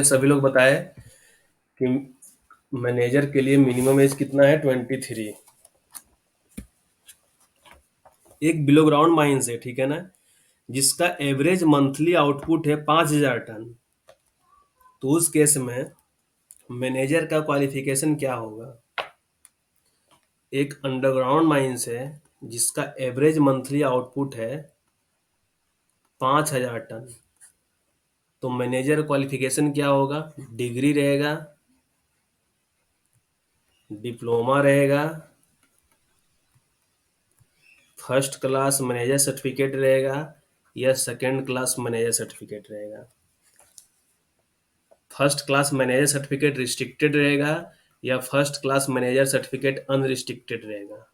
सभी लोग बताए कि मैनेजर के लिए मिनिमम एज कितना है 23। एक बिलो ग्राउंड माइंस है, ठीक है ना, जिसका एवरेज मंथली आउटपुट है 5,000 टन। तो उस केस में मैनेजर का क्वालिफिकेशन क्या होगा? एक अंडरग्राउंड माइंस है जिसका एवरेज मंथली आउटपुट है 5,000 टन। तो मैनेजर क्वालिफिकेशन क्या होगा? डिग्री रहेगा, डिप्लोमा रहेगा, फर्स्ट क्लास मैनेजर सर्टिफिकेट रहेगा या सेकंड क्लास मैनेजर सर्टिफिकेट रहेगा। First class manager certificate restricted रहेगा या first class manager certificate unrestricted रहेगा।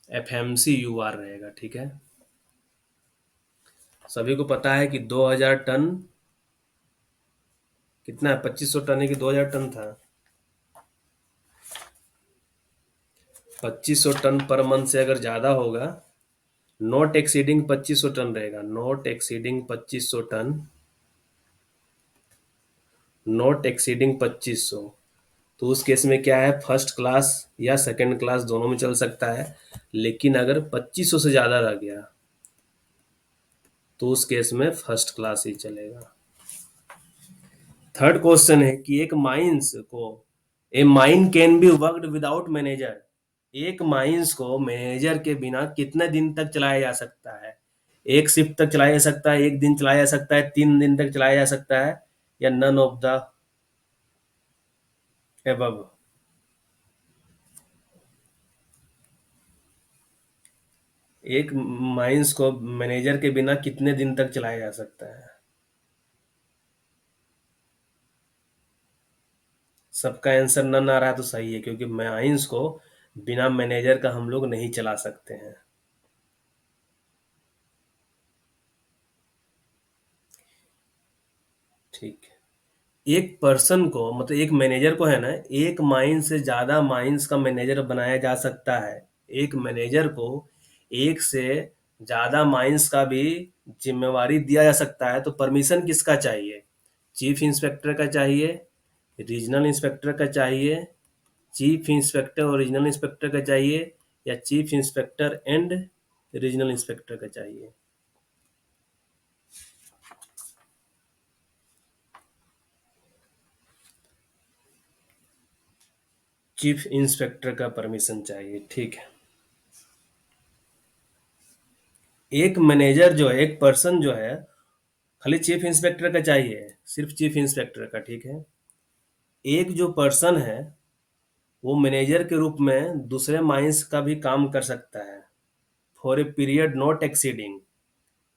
एफएमसी यूआर रहेगा, ठीक है। सभी को पता है कि 2,000 टन कितना है? 2,500 टन है कि 2,000 टन था? 2,500 टन पर मंथ से अगर ज्यादा होगा, नॉट एक्सीडिंग 2,500 टन रहेगा। Not exceeding 2,500 ton, not exceeding 2,500। तो उस केस में क्या है, फर्स्ट क्लास या सेकंड क्लास दोनों में चल सकता है। लेकिन अगर 2,500 से ज्यादा रह गया तो उस केस में फर्स्ट क्लास ही चलेगा। थर्ड क्वेश्चन है कि एक माइंस को, a mine can be worked without manager. एक माइंस को मैनेजर के बिना कितने दिन तक चलाया जा सकता है? एक शिफ्ट तक चलाया जा सकता है, एक दिन चलाया जा सकता है, 3 दिन तक चलाया जा सकता है, या नन ऑफ द एबव। एक माइंस को मैनेजर के बिना कितने दिन तक चलाया जा सकता है? सबका आंसर नन आ रहा है तो सही है, क्योंकि माइंस को बिना मैनेजर का हम लोग नहीं चला सकते हैं। ठीक है। एक पर्सन को, मतलब एक मैनेजर को है ना, एक माइन से ज्यादा माइंस का मैनेजर बनाया जा सकता है। एक मैनेजर को एक से ज्यादा माइंस का भी जिम्मेवारी दिया जा सकता है। तो परमिशन किसका चाहिए? चीफ इंस्पेक्टर का चाहिए, रीजनल इंस्पेक्टर का चाहिए, चीफ इंस्पेक्टर और रीजनल इंस्पेक्टर का चाहिए, या chief inspector and regional inspector का चाहिए? चीफ इंस्पेक्टर का परमिशन चाहिए, ठीक है। एक मैनेजर जो है, एक पर्सन जो है, खाली चीफ इंस्पेक्टर का चाहिए, सिर्फ चीफ इंस्पेक्टर का, ठीक है। एक जो पर्सन है वो मैनेजर के रूप में दूसरे माइंस का भी काम कर सकता है, for a period not exceeding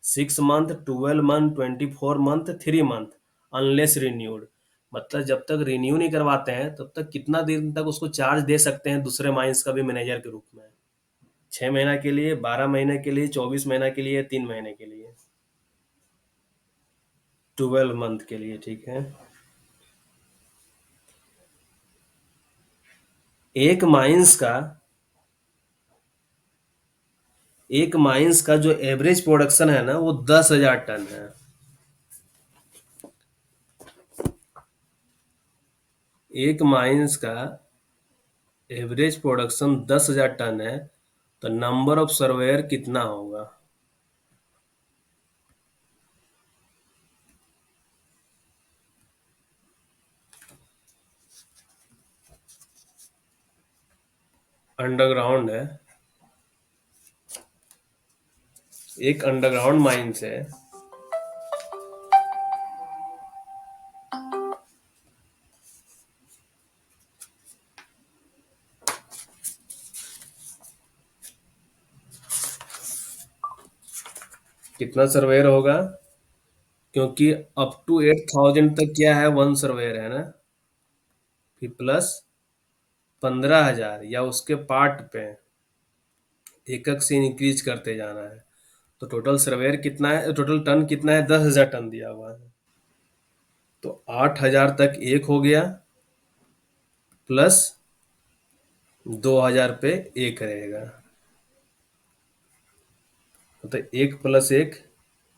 6 month, 12 month, 24 month, 3 month, unless renewed. मतलब जब तक रिन्यू नहीं करवाते हैं तब तक कितना दिन तक उसको चार्ज दे सकते हैं दूसरे माइंस का भी मैनेजर के रूप में? 6 महीना के लिए, 12 महीने के लिए, 24 महीना के लिए, 3 महीने के लिए, 12 मंथ के लिए, ठीक है। एक माइंस का एक माइंस का जो एवरेज प्रोडक्शन है ना, वो 10,000 टन है। एक माइंस का एवरेज प्रोडक्शन 10,000 टन है। तो नंबर ऑफ सर्वेयर कितना होगा? अंडरग्राउंड है, एक अंडरग्राउंड माइंस है। कितना सर्वेयर होगा? क्योंकि अप टू 8,000 तक क्या है, वन सर्वेयर है ना, फिर प्लस 15,000 या उसके पार्ट पे एकक से इंक्रीज करते जाना है। तो टोटल सर्वेयर कितना है, टोटल टन कितना है? 10,000 टन दिया हुआ है। तो 8,000 तक एक हो गया, प्लस 2,000 पे एक रहेगा। तो एक प्लस एक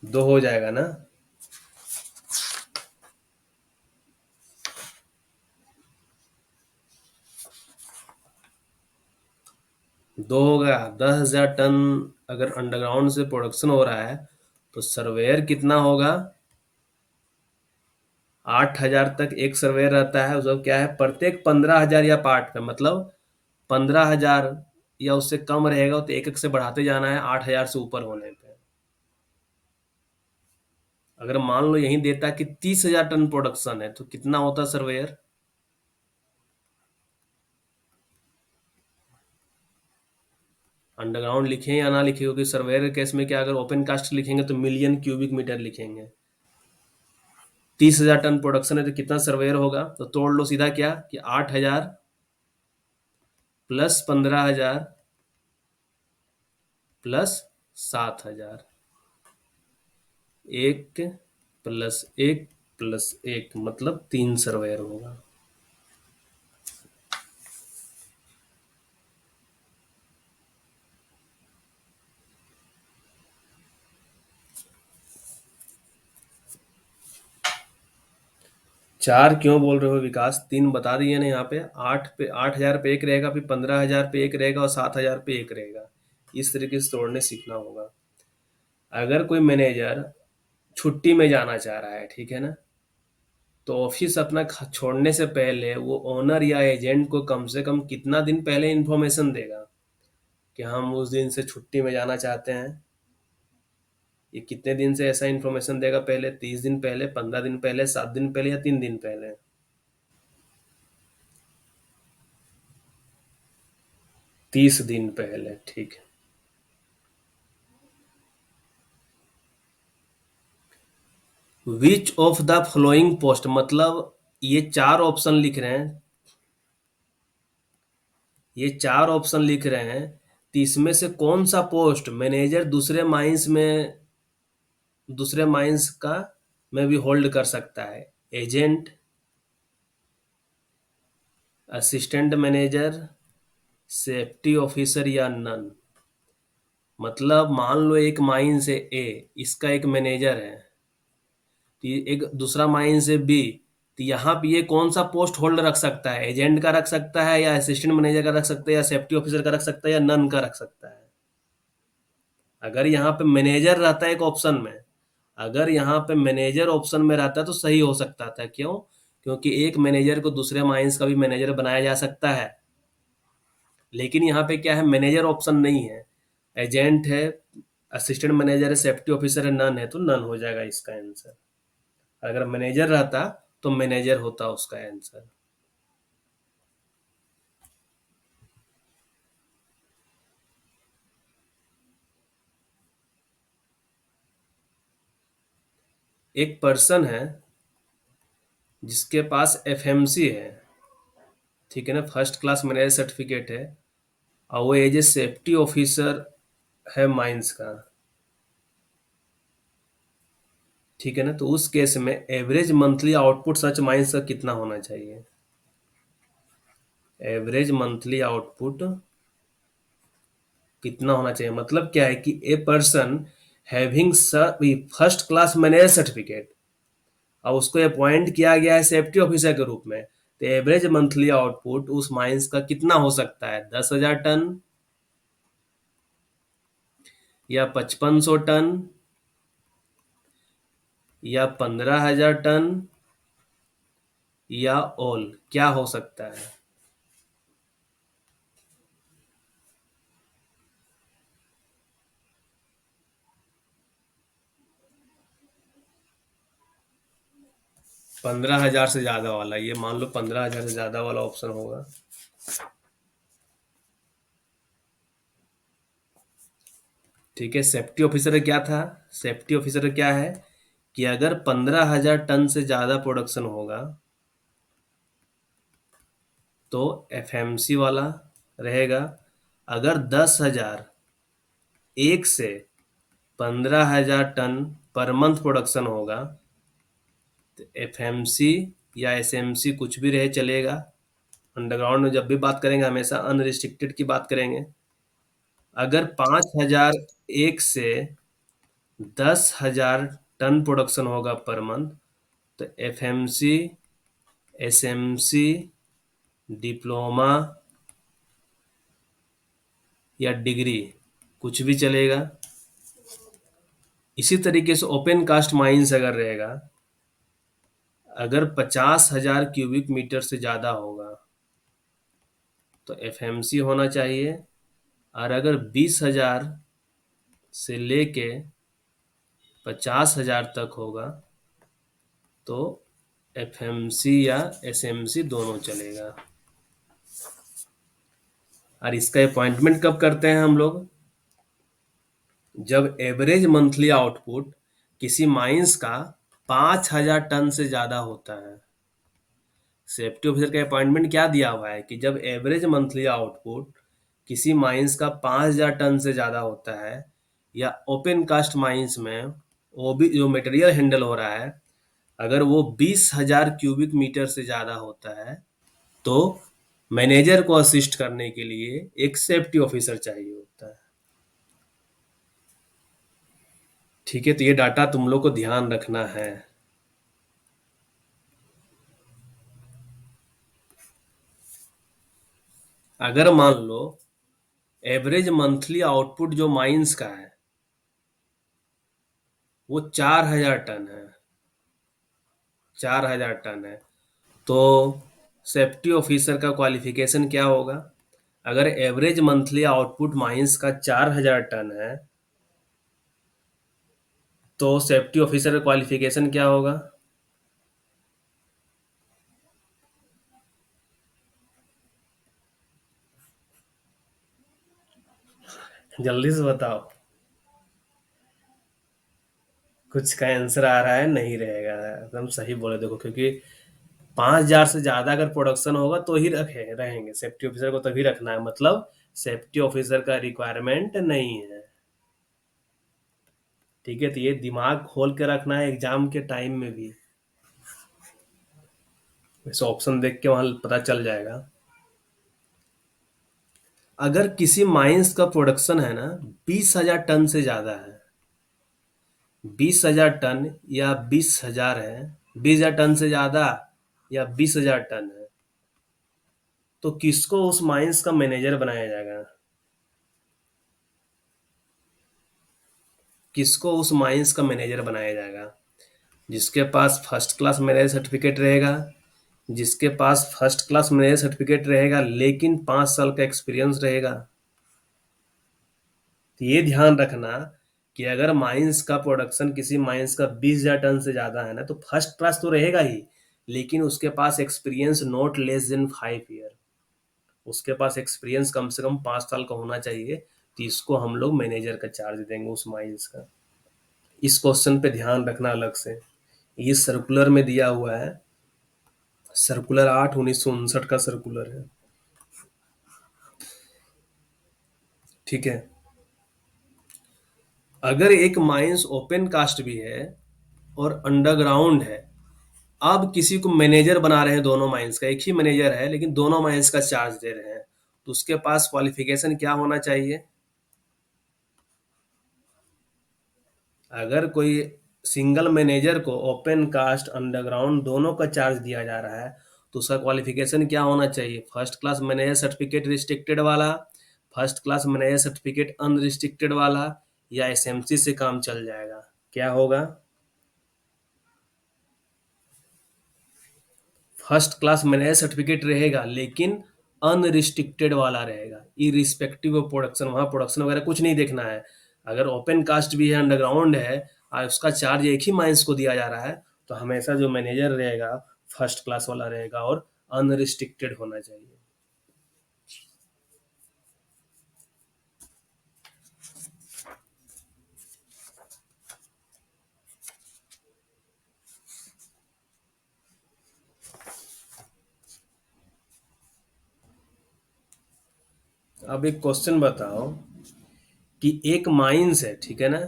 दो हो जाएगा ना। दो होगा 10,000 टन। अगर अंडरग्राउंड से प्रोडक्शन हो रहा है तो सर्वेयर कितना होगा? 8,000 तक एक सर्वेयर रहता है, उसका क्या है, प्रत्येक 15,000 या पार्ट का मतलब 15,000 या उससे कम रहेगा तो एक एक से बढ़ाते जाना है 8,000 से ऊपर होने पे। अगर मान लो यही देता कि 30,000 टन प्रोडक्शन है तो कितना होता सर्वेयर? अंडरग्राउंड लिखें या ना लिखें, क्योंकि सर्वेयर के केस में क्या, अगर ओपन कास्ट लिखेंगे तो मिलियन क्यूबिक मीटर लिखेंगे। 30,000 टन प्रोडक्शन है तो कितना सर्वेयर होगा? तो तोड़ लो सीधा, क्या कि 8,000 प्लस 15,000 प्लस 7,000। एक प्लस एक प्लस एक मतलब 3 सर्वेयर होगा। चार क्यों बोल रहे हो विकास? तीन बता दिए ना यहाँ पे। 8,000 पे एक रहेगा, फिर 15,000 पे एक रहेगा और 7,000 पे एक रहेगा। इस तरीके से तोड़ने सीखना होगा। अगर कोई मैनेजर छुट्टी में जाना चाह रहा है, ठीक है ना, तो ऑफिस अपना छोड़ने से पहले वो ओनर या एजेंट को कम से कम कितना दिन पहले इंफॉर्मेशन देगा कि हम उस दिन से छुट्टी में जाना चाहते हैं? ये कितने दिन से ऐसा इंफॉर्मेशन देगा पहले? 30 दिन पहले, 15 दिन पहले, 7 दिन पहले या 3 दिन पहले? 30 दिन पहले, ठीक है। Which of the flowing post, मतलब ये चार ऑप्शन लिख रहे हैं, ये चार ऑप्शन लिख रहे हैं, तो इसमें से कौन सा पोस्ट मैनेजर दूसरे माइंस का में भी होल्ड कर सकता है? Agent, assistant manager, safety officer या नन? मतलब मान लो एक माइंस है ए, इसका एक मैनेजर है, तो एक दूसरा माइंस है बी, तो यहाँ पे ये कौन सा पोस्ट होल्ड रख सकता है? एजेंट का रख सकता है, या असिस्टेंट मैनेजर का रख सकता है, या सेफ्टी ऑफिसर का रख सकता है, या नन का रख सकता है? अगर यहाँ पे मैनेजर रहता है एक ऑप्शन में, अगर यहाँ पे मैनेजर ऑप्शन में रहता है तो सही हो सकता था। क्यों? क्योंकि एक मैनेजर को दूसरे माइंस का भी मैनेजर बनाया जा सकता है। लेकिन यहाँ पे क्या है, मैनेजर ऑप्शन नहीं है, एजेंट है, असिस्टेंट मैनेजर है, सेफ्टी ऑफिसर है, नन है, तो नन हो जाएगा इसका आंसर। अगर मैनेजर रहता तो मैनेजर होता उसका आंसर। एक पर्सन है जिसके पास एफएमसी है, ठीक है ना, फर्स्ट क्लास मैनेजर सर्टिफिकेट है, और वो एज ए सेफ्टी ऑफिसर है माइंस का, ठीक है ना, तो उस केस में एवरेज मंथली आउटपुट सच माइंस का कितना होना चाहिए? एवरेज मंथली आउटपुट कितना होना चाहिए, मतलब क्या है कि a person having first class manager certificate, और उसको अपॉइंट किया गया है सेफ्टी ऑफिसर के रूप में, तो एवरेज मंथली आउटपुट उस माइंस का कितना हो सकता है? 10,000 टन, या 5500 टन, या 15,000 टन, या ऑल, क्या हो सकता है? 15,000 से ज्यादा वाला, ये मान लो 15,000 से ज्यादा वाला ऑप्शन होगा। ठीक है, सेफ्टी ऑफिसर क्या था? सेफ्टी ऑफिसर क्या है कि अगर 15,000 टन से ज्यादा प्रोडक्शन होगा तो एफएमसी वाला रहेगा। अगर 10,000 एक से 15,000 टन पर मंथ प्रोडक्शन होगा तो एफएमसी या एसएमसी कुछ भी रहे चलेगा। अंडरग्राउंड में जब भी बात करेंगे हमेशा अनरिस्ट्रिक्टेड की बात करेंगे। अगर 5,000 एक से 10,000 टन प्रोडक्शन होगा पर मंथ तो एफएमसी, एसएमसी, डिप्लोमा या डिग्री, कुछ भी चलेगा। इसी तरीके से ओपन कास्ट माइंस अगर रहेगा, अगर 50,000 क्यूबिक मीटर से ज़्यादा होगा तो एफएमसी होना चाहिए, और अगर 20,000 से लेके 50,000 तक होगा तो एफएमसी या एसएमसी दोनों चलेगा। और इसका अपॉइंटमेंट कब करते हैं हम लोग? जब एवरेज मंथली आउटपुट किसी माइंस का 5,000 टन से ज़्यादा होता है। सेफ्टी ऑफिसर का अपॉइंटमेंट क्या दिया हुआ है कि जब एवरेज मंथली आउटपुट किसी माइंस का 5,000 टन से ज़्यादा होता है, या ओपन कास्ट माइंस में वो भी जो मटेरियल हैंडल हो रहा है अगर वो 20,000 क्यूबिक मीटर से ज़्यादा होता है, तो मैनेजर को असिस्ट करने के लिए एक सेफ्टी ऑफिसर चाहिए होता है। ठीक है, तो ये डाटा तुम लोग को ध्यान रखना है। अगर मान लो एवरेज मंथली आउटपुट जो माइंस का है वो 4,000 टन है, 4,000 टन है, तो सेफ्टी ऑफिसर का क्वालिफिकेशन क्या होगा? अगर एवरेज मंथली आउटपुट माइंस का 4,000 टन है तो सेफ्टी ऑफिसर का क्वालिफिकेशन क्या होगा? जल्दी से बताओ। कुछ का आंसर आ रहा है, नहीं रहेगा। एकदम सही बोले देखो, क्योंकि 5,000 से ज्यादा अगर प्रोडक्शन होगा तो ही रहेंगे सेफ्टी ऑफिसर को, तभी रखना है, मतलब सेफ्टी ऑफिसर का रिक्वायरमेंट नहीं है। ठीक है, तो ये दिमाग खोल के रखना है एग्जाम के टाइम में भी। वैसे ऑप्शन देख के वहां पता चल जाएगा। अगर किसी माइंस का प्रोडक्शन है ना 20,000 टन से ज्यादा है, 20,000 टन या 20,000 है, 20,000 टन से ज्यादा या 20,000 टन है, तो किसको उस माइंस का मैनेजर बनाया जाएगा? किसको उस माइंस का मैनेजर बनाया जाएगा? जिसके पास फर्स्ट क्लास मैनेजर सर्टिफिकेट रहेगा, जिसके पास फर्स्ट क्लास मैनेजर सर्टिफिकेट रहेगा लेकिन 5 साल का एक्सपीरियंस रहेगा। तो ये ध्यान रखना कि अगर माइंस का प्रोडक्शन किसी माइंस का 20,000 टन से ज्यादा है ना, तो फर्स्ट क्लास तो रहेगा ही, लेकिन उसके पास experience not less than 5 year, उसके पास एक्सपीरियंस कम से कम 5 साल का होना चाहिए। तो इसको हम लोग मैनेजर का चार्ज देंगे उस माइंस का। इस क्वेश्चन पे ध्यान रखना अलग से, ये सर्कुलर में दिया हुआ है, सर्कुलर 8/1959 का सर्कुलर है। ठीक है, अगर एक माइंस ओपन कास्ट भी है और अंडरग्राउंड है, अब किसी को मैनेजर बना रहे हैं, दोनों माइंस का एक ही मैनेजर है लेकिन दोनों माइंस का चार्ज दे रहे हैं, तो उसके पास क्वालिफिकेशन क्या होना चाहिए? अगर कोई सिंगल मैनेजर को ओपन कास्ट अंडरग्राउंड दोनों का चार्ज दिया जा रहा है, तो उसका क्वालिफिकेशन क्या होना चाहिए? First class manager certificate restricted वाला, first class manager certificate unrestricted वाला, या एसएमसी से काम चल जाएगा? क्या होगा? फर्स्ट क्लास मैनेजर सर्टिफिकेट रहेगा लेकिन अनरिस्ट्रिक्टेड वाला रहेगा, इरिस्पेक्टिव ऑफ प्रोडक्शन, वहाँ प्रोडक्शन वगैरह कुछ नहीं देखना है। अगर ओपन कास्ट भी है, अंडरग्राउंड है, और उसका चार्ज एक ही माइंस को दिया जा रहा है, तो हमेशा जो मैनेजर रहेगा फर्स्ट क्लास वाला रहेगा और अनरिस्ट्रिक्टेड होना चाहिए। अब एक क्वेश्चन बताओ कि एक माइंस है, ठीक है ना,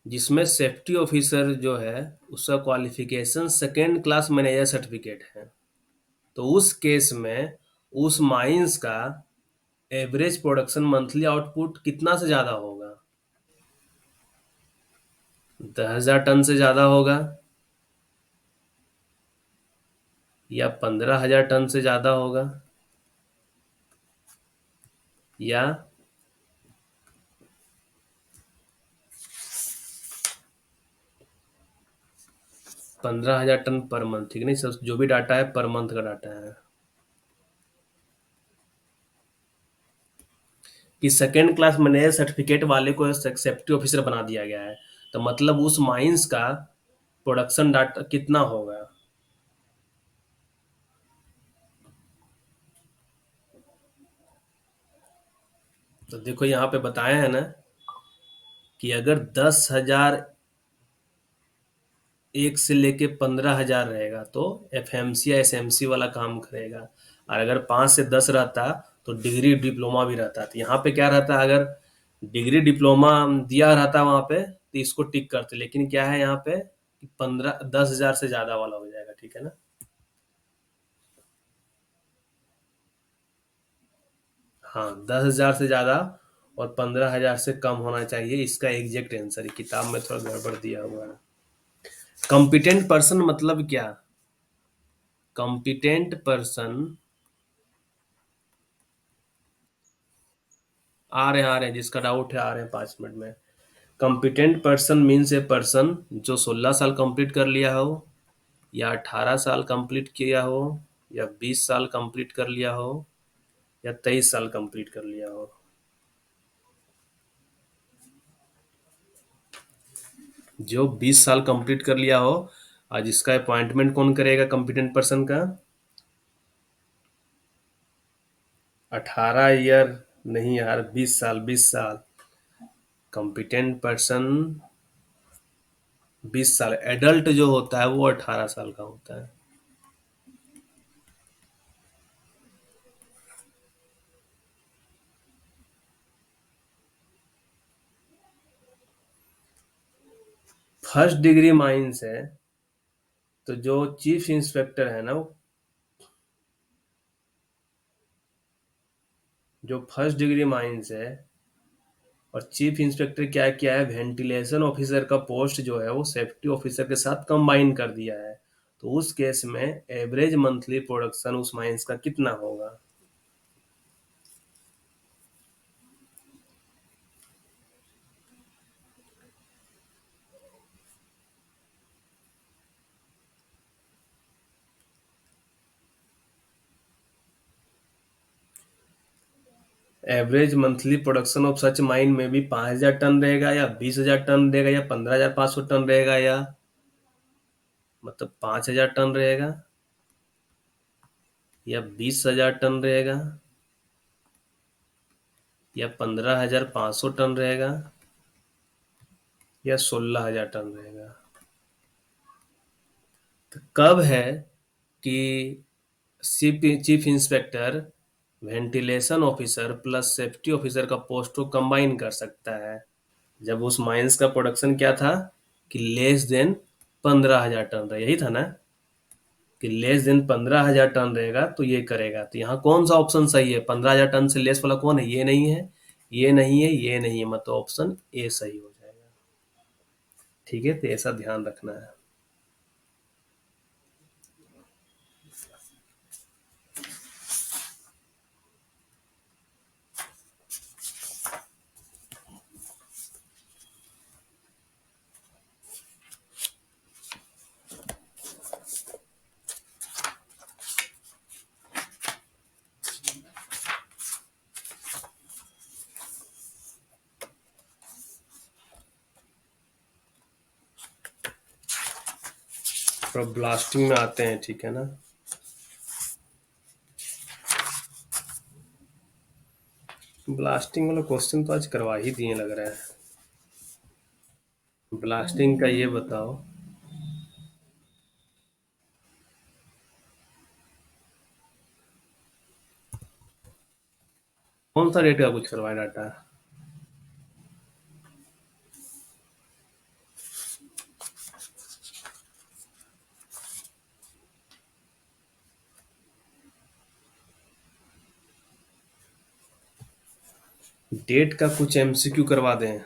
जिसमें सेफ्टी ऑफिसर जो है उसका qualification second class manager certificate है, तो उस केस में उस माइंस का एवरेज प्रोडक्शन मंथली आउटपुट कितना से ज्यादा होगा? 10,000 टन से ज्यादा होगा, या 15,000 टन से ज्यादा होगा? या 15,000 टन पर मंथ, ठीक नहीं सर, जो भी डाटा है पर मंथ का डाटा है। कि सेकेंड क्लास मैनेजर सर्टिफिकेट वाले को सेफ्टी ऑफिसर बना दिया गया है, तो मतलब उस माइंस का प्रोडक्शन डाटा कितना होगा। तो देखो यहाँ पे बताया है ना कि अगर 10,000 एक से लेके 15,000 रहेगा तो एफएमसी या एसएमसी वाला काम करेगा। और अगर 5 से 10 रहता तो डिग्री डिप्लोमा भी रहता। तो यहाँ पे क्या रहता, अगर डिग्री डिप्लोमा दिया रहता वहां पे तो इसको टिक करते, लेकिन क्या है यहाँ पे कि 10,000 से ज्यादा वाला हो जाएगा, ठीक है ना। हाँ, 10,000 से ज्यादा और 15,000 से कम होना चाहिए, इसका एग्जैक्ट आंसर है। किताब में थोड़ा गड़बड़ दिया हुआ है। कॉम्पिटेंट पर्सन मतलब क्या। कॉम्पिटेंट पर्सन, आ रहे हैं जिसका डाउट है, आ रहे हैं 5 मिनट में। Competent person means a person जो 16 साल कंप्लीट कर लिया हो, या 18 साल कंप्लीट किया हो, या 20 साल कंप्लीट कर लिया हो, या 23 साल कंप्लीट कर लिया हो। जो 20 साल कंप्लीट कर लिया हो, आज इसका अपॉइंटमेंट कौन करेगा कॉम्पिटेंट पर्सन का। 18 ईयर नहीं यार, 20 साल, 20 साल। कॉम्पिटेंट पर्सन 20 साल, एडल्ट जो होता है वो 18 साल का होता है। फर्स्ट डिग्री माइंस है, तो जो चीफ इंस्पेक्टर है ना, जो फर्स्ट डिग्री माइंस है और चीफ इंस्पेक्टर क्या किया है, वेंटिलेशन ऑफिसर का पोस्ट जो है वो सेफ्टी ऑफिसर के साथ कंबाइन कर दिया है। तो उस केस में एवरेज मंथली प्रोडक्शन उस माइंस का कितना होगा। Average monthly production of such mine में भी 5,000 टन रहेगा, या 20,000 टन रहेगा, या 15,500 टन रहेगा, या मतलब 5,000 टन रहेगा, या 20,000 टन रहेगा, या 15,500 टन रहेगा, या 16,000 टन रहेगा। तो कब है कि chief inspector ventilation officer plus safety officer का पोस्ट को कंबाइन कर सकता है। जब उस माइंस का प्रोडक्शन क्या था कि लेस देन 15,000 टन रहा, यही था ना, कि लेस देन 15,000 टन रहेगा तो ये करेगा। तो यहाँ कौन सा ऑप्शन सही है, 15,000 टन से लेस वाला कौन है, ये नहीं है, ये नहीं है, ये नहीं है, मतलब ऑप्शन ए सही हो जाएगा। ठीक है, तो ऐसा ध्यान रखना है। थोड़ा ब्लास्टिंग में आते हैं, ठीक है ना। ब्लास्टिंग वाला क्वेश्चन तो आज करवा ही दिए लग रहा है। ब्लास्टिंग का ये बताओ। कौन सा रेट का कुछ करवाया डाटा। डेट का कुछ एमसीक्यू करवा दें।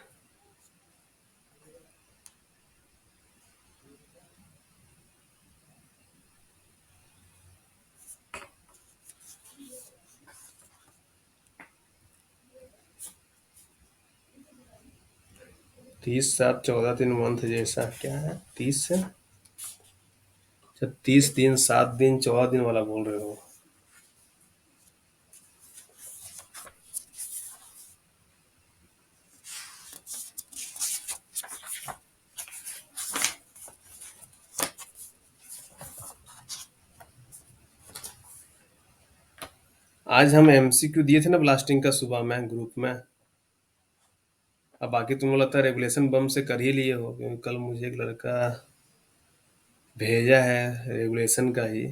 30 7 14 दिन मंथ जैसा क्या है? 30 से, अच्छा 30 दिन 7 दिन 14 दिन वाला बोल रहे हो? आज हम एमसीक्यू दिए थे ना ब्लास्टिंग का सुबह में ग्रुप में। अब बाकी तुम लोग लगता है रेगुलेशन बम से कर ही लिए हो, क्योंकि कल मुझे एक लड़का भेजा है रेगुलेशन का ही।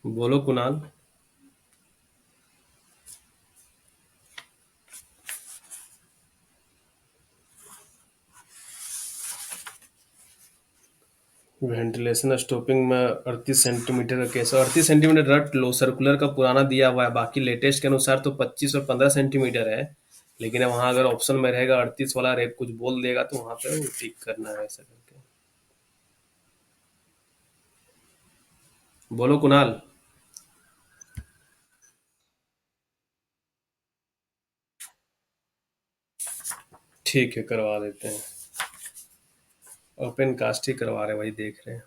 बोलो कुणाल। वेंटिलेशन स्टॉपिंग में 38 सेंटीमीटर का केस, 38 सेंटीमीटर रट लो, सर्कुलर का पुराना दिया हुआ है, बाकी लेटेस्ट के अनुसार तो 25 और 15 सेंटीमीटर है। लेकिन अब वहां अगर ऑप्शन में रहेगा 38 वाला, रेप कुछ बोल देगा तो वहां पे वो ठीक करना है ऐसा करके। बोलो कुणाल। ठीक है, करवा देते हैं। ओपन कास्ट ही करवा रहे हैं, वही देख रहे हैं।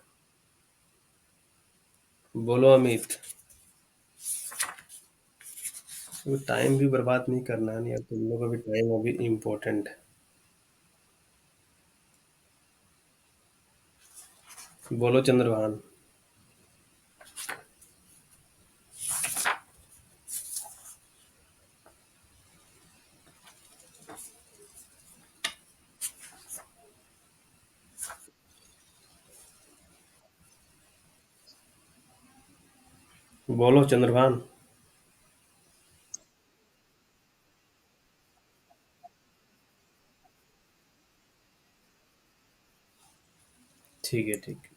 बोलो अमित। तो टाइम भी बर्बाद नहीं करना है, नहीं अब तुम लोग का भी टाइम अभी इम्पोर्टेंट है। बोलो चंद्रभान। बोलो चंद्रभान। ठीक है, ठीक है।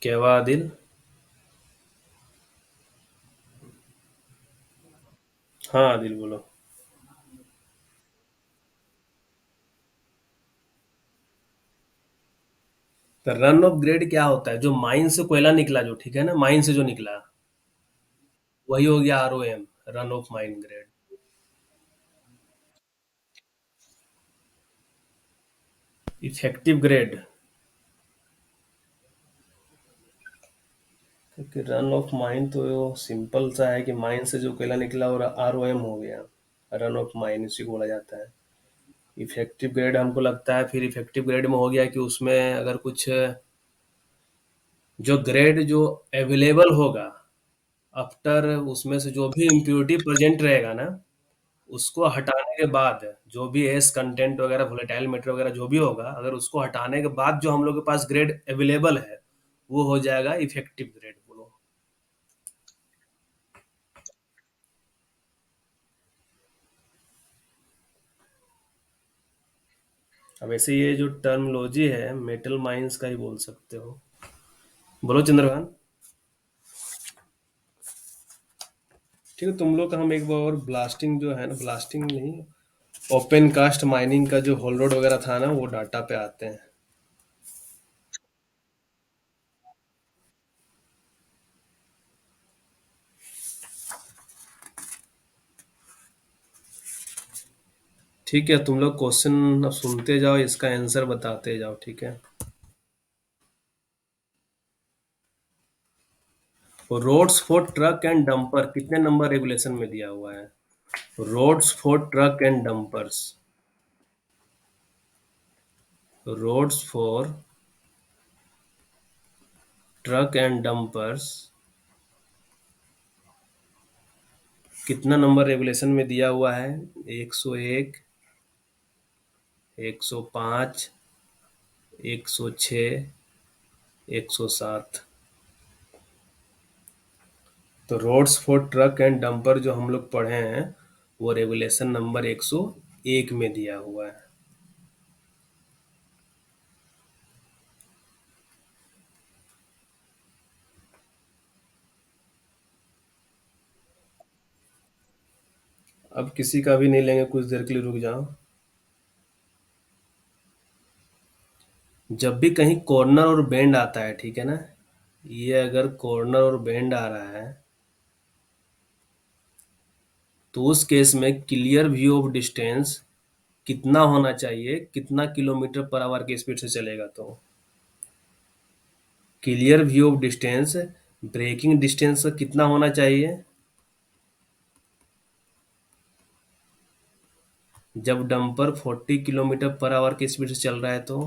क्या हुआ आदिल? हाँ आदिल बोलो। तो रन ऑफ ग्रेड क्या होता है? जो माइन से कोयला निकला, जो ठीक है ना, माइन से जो निकला, वही हो गया ROM, run of mine grade. Effective grade, क्योंकि रन ऑफ माइन तो सिंपल सा है कि माइन से जो कोयला निकला और ROM हो गया, रन ऑफ माइन इसी को बोला जाता है। इफेक्टिव ग्रेड हमको लगता है फिर इफेक्टिव ग्रेड में हो गया कि उसमें अगर कुछ जो ग्रेड जो अवेलेबल होगा आफ्टर, उसमें से जो भी इम्प्योरिटी प्रेजेंट रहेगा ना, उसको हटाने के बाद जो भी एस कंटेंट वगैरह वोलेटाइल मैटर वगैरह जो भी होगा, अगर उसको हटाने के बाद जो हम लोग के पास ग्रेड अवेलेबल है, वो हो जाएगा इफेक्टिव ग्रेड। बोलो। अब ऐसे ये जो टर्मिनोलॉजी है मेटल माइंस का ही बोल सकते हो। बोलो चंद्रभान। ठीक है, तुम लोग का हम एक बार और ब्लास्टिंग जो है ना, ब्लास्टिंग नहीं, ओपन कास्ट माइनिंग का जो होल रोड वगैरह था ना, वो डाटा पे आते हैं। ठीक है, तुम लोग क्वेश्चन अब सुनते जाओ, इसका आंसर बताते जाओ, ठीक है। Roads for truck and dumper कितने नंबर रेगुलेशन में दिया हुआ है? Roads for truck and dumpers, roads for truck and dumpers कितना नंबर रेगुलेशन में दिया हुआ है? 101, 105, 106, 107। तो roads for truck and dumper जो हम लोग पढ़े हैं, वो रेगुलेशन नंबर 100 एक में दिया हुआ है। अब किसी का भी नहीं लेंगे, कुछ देर के लिए रुक जाओ। जब भी कहीं कॉर्नर और बेंड आता है, ठीक है ना, ये अगर कॉर्नर और बेंड आ रहा है, तो उस केस में क्लियर व्यू ऑफ डिस्टेंस कितना होना चाहिए, कितना किलोमीटर पर आवर की स्पीड से चलेगा? तो clear view of distance, braking distance कितना होना चाहिए जब डंपर 40 किलोमीटर पर आवर की स्पीड से चल रहा है? तो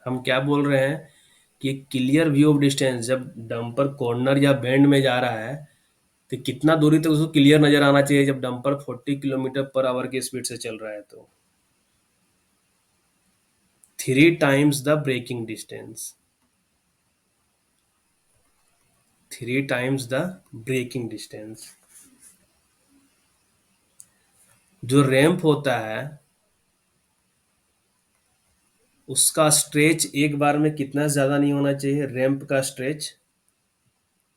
हम क्या बोल रहे हैं कि क्लियर व्यू ऑफ डिस्टेंस जब डंपर कॉर्नर या बेंड में जा रहा है, तो कितना दूरी तक उसको क्लियर नजर आना चाहिए जब डंपर 40 किलोमीटर पर आवर की स्पीड से चल रहा है? तो 3 times the braking distance. 3 times the braking distance. जो रैंप होता है, उसका स्ट्रेच एक बार में कितना ज्यादा नहीं होना चाहिए? रैंप का स्ट्रेच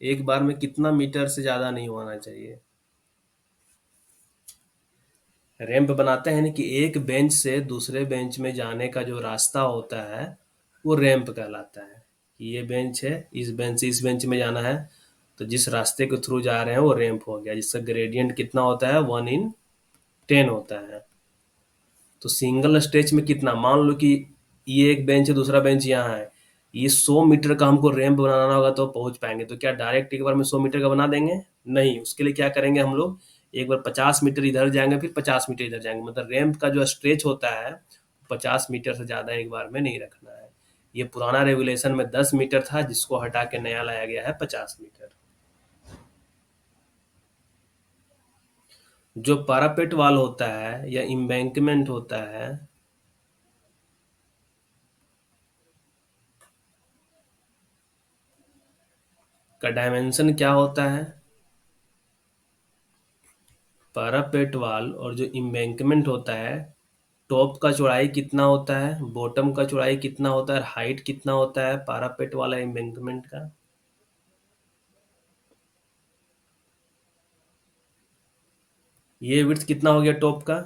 एक बार में कितना मीटर से ज्यादा नहीं होना चाहिए? रैंप बनाते हैं ना कि एक बेंच से दूसरे बेंच में जाने का जो रास्ता होता है, वो रैंप कहलाता है। कि ये बेंच है, इस बेंच से इस बेंच में जाना है, तो जिस रास्ते के थ्रू जा रहे हैं वो रैंप हो गया, जिसका ग्रेडियंट कितना होता है? 1/10 होता है। तो सिंगल स्ट्रेच में कितना, मान लो कि ये एक बेंच है, दूसरा बेंच यहाँ है, ये 100 मीटर का हमको रैंप बनाना होगा तो पहुंच पाएंगे, तो क्या डायरेक्ट एक बार में 100 मीटर का बना देंगे? नहीं, उसके लिए क्या करेंगे हम लोग, एक बार 50 मीटर इधर जाएंगे, फिर 50 मीटर इधर जाएंगे, मतलब रैंप का जो स्ट्रेच होता है 50 मीटर से ज्यादा एक बार में नहीं रखना है। ये पुराना रेगुलेशन में 10 मीटर था, जिसको हटा के नया लाया गया है 50 मीटर। जो पारापेट वाल होता है या इम्बैंकमेंट होता है, का डायमेंशन क्या होता है? पैरापेट वॉल और जो इम्बैंकमेंट होता है, टॉप का चौड़ाई कितना होता है, बॉटम का चौड़ाई कितना होता है, हाइट कितना होता है पैरापेट वाला इम्बैंकमेंट का? ये विड्थ कितना हो गया टॉप का?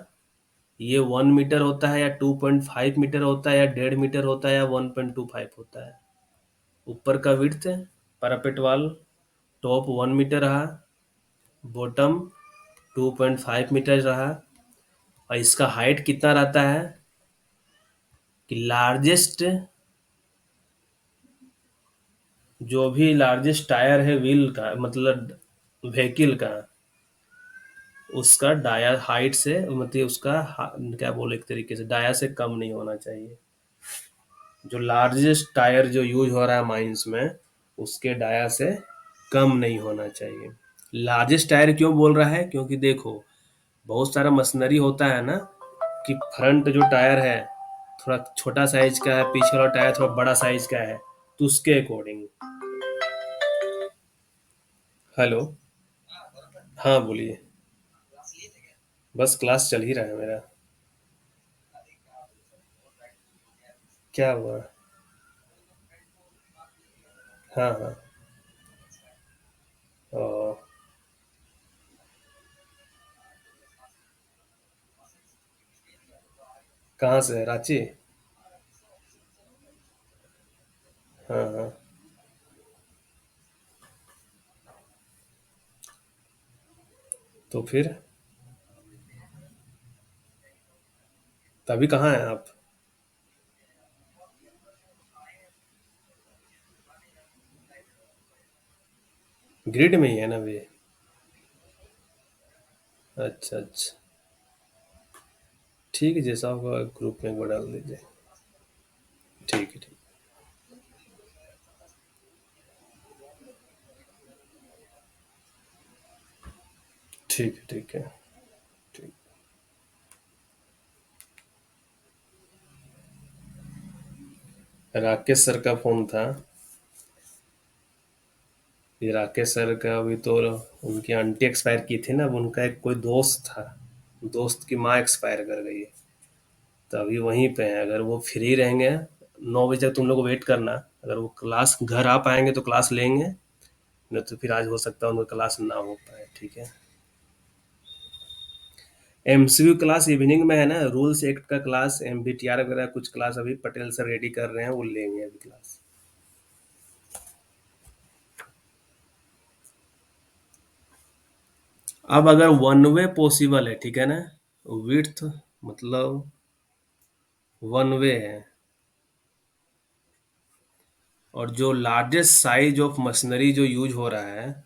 ये 1 मीटर होता है या 2.5 मीटर होता है या 1.5 मीटर होता है या 1.25 होता है? ऊपर का विड्थ पैरापेट वाल, टॉप 1 मीटर रहा, बॉटम 2.5 मीटर रहा, और इसका हाइट कितना रहता है? कि लार्जेस्ट, जो भी लार्जेस्ट टायर है व्हील का, मतलब व्हीकल का, उसका डाया हाइट से, मतलब उसका क्या बोले, एक तरीके से डाया से कम नहीं होना चाहिए। जो लार्जेस्ट टायर जो यूज हो रहा है माइंस में, उसके डाया से कम नहीं होना चाहिए। लार्जेस्ट टायर क्यों बोल रहा है? क्योंकि देखो, बहुत सारा मशीनरी होता है ना, कि फ्रंट जो टायर है थोड़ा छोटा साइज का है, पीछे वाला टायर थोड़ा बड़ा साइज का है, तो उसके अकॉर्डिंग। हेलो। हाँ बोलिए। बस क्लास चल ही रहा है मेरा। क्या हुआ? हाँ हाँ। ओ, कहाँ से है, रांची? हाँ हाँ। तो फिर तभी कहाँ हैं आप? ग्रिड में ही है ना अभी? अच्छा अच्छा। ठीक है, जैसा होगा ग्रुप में एक बार डाल दीजिए। ठीक है ठीक। ठीक है ठीक है। ठीक। राकेश सर का फोन था। ये राकेश सर का अभी तो उनकी आंटी एक्सपायर की थी ना, अब उनका एक कोई दोस्त था, दोस्त की माँ एक्सपायर कर गई है। तो अभी वहीं पे हैं, अगर वो फ्री रहेंगे 9 बजे तक तुम लोग को वेट करना। अगर वो क्लास घर आ पाएंगे तो क्लास लेंगे, नहीं तो फिर आज हो सकता है उनका क्लास ना हो पाए, ठीक है। एमसीयू क्लास इवनिंग में है ना, रूल्स एक्ट का क्लास, एमबीटीआर वगैरह कुछ क्लास अभी पटेल सर रेडी कर रहे हैं, वो लेंगे अभी क्लास। अब अगर वन वे पॉसिबल है, ठीक है ना, विड्थ मतलब वन वे है, और जो लार्जेस्ट साइज ऑफ मशीनरी जो यूज हो रहा है,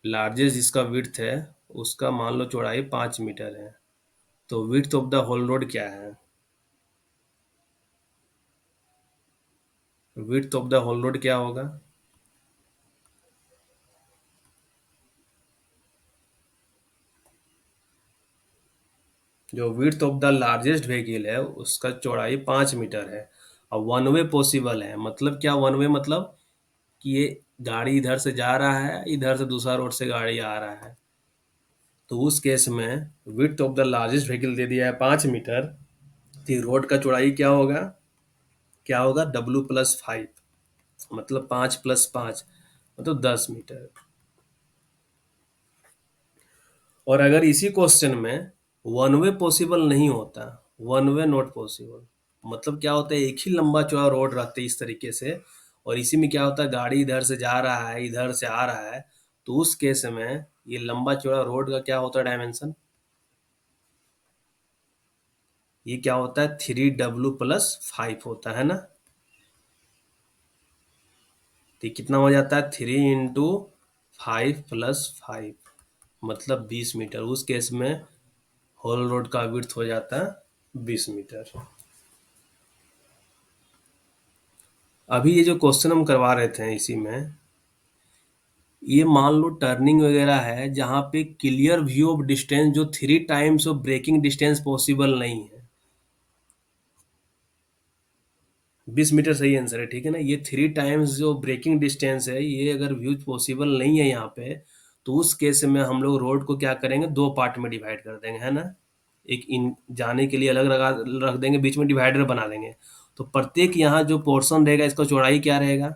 लार्जेस्ट जिसका विड्थ है, उसका मान लो चौड़ाई 5 मीटर है, तो width of the whole road क्या है? Width of the whole road क्या होगा? जो width of the largest vehicle है उसका चौड़ाई 5 मीटर है, और वन वे पॉसिबल है, मतलब क्या वन वे मतलब कि ये गाड़ी इधर से जा रहा है, इधर से दूसरा रोड से गाड़ी आ रहा है, तो उस केस में width of the largest vehicle दे दिया है 5 मीटर, तो रोड का चौड़ाई क्या होगा? क्या होगा? W+5, मतलब 5+5 मतलब 10 मीटर। और अगर इसी क्वेश्चन में वन वे पॉसिबल नहीं होता, वन वे नॉट पॉसिबल, मतलब क्या होता है, एक ही लंबा चौड़ा रोड रहते इस तरीके से, और इसी में क्या होता है, गाड़ी इधर से जा रहा है, इधर से आ रहा है, तो उस केस में ये लंबा चौड़ा रोड का क्या होता है डायमेंशन? ये क्या होता है? 3W+5 होता है ना। तो ये कितना हो जाता है? 3 × 5 + 5 मतलब 20 मीटर। उस केस में होल रोड का विड्थ हो जाता है 20 मीटर। अभी ये जो क्वेश्चन हम करवा रहे थे इसी में, ये मान लो टर्निंग वगैरह है जहाँ पे क्लियर व्यू ऑफ डिस्टेंस जो 3 times of braking distance possible नहीं है। 20 मीटर सही आंसर है, ठीक है ना। ये 3 टाइम्स जो ब्रेकिंग डिस्टेंस है, ये अगर व्यू पॉसिबल नहीं है यहाँ पे, तो उस केस में हम लोग रोड को क्या करेंगे, 2 पार्ट में डिवाइड कर देंगे, है ना। एक इन जाने के लिए अलग लगा रख देंगे, बीच में डिवाइडर बना देंगे। तो प्रत्येक यहाँ जो पोर्शन रहेगा, इसका चौड़ाई क्या रहेगा?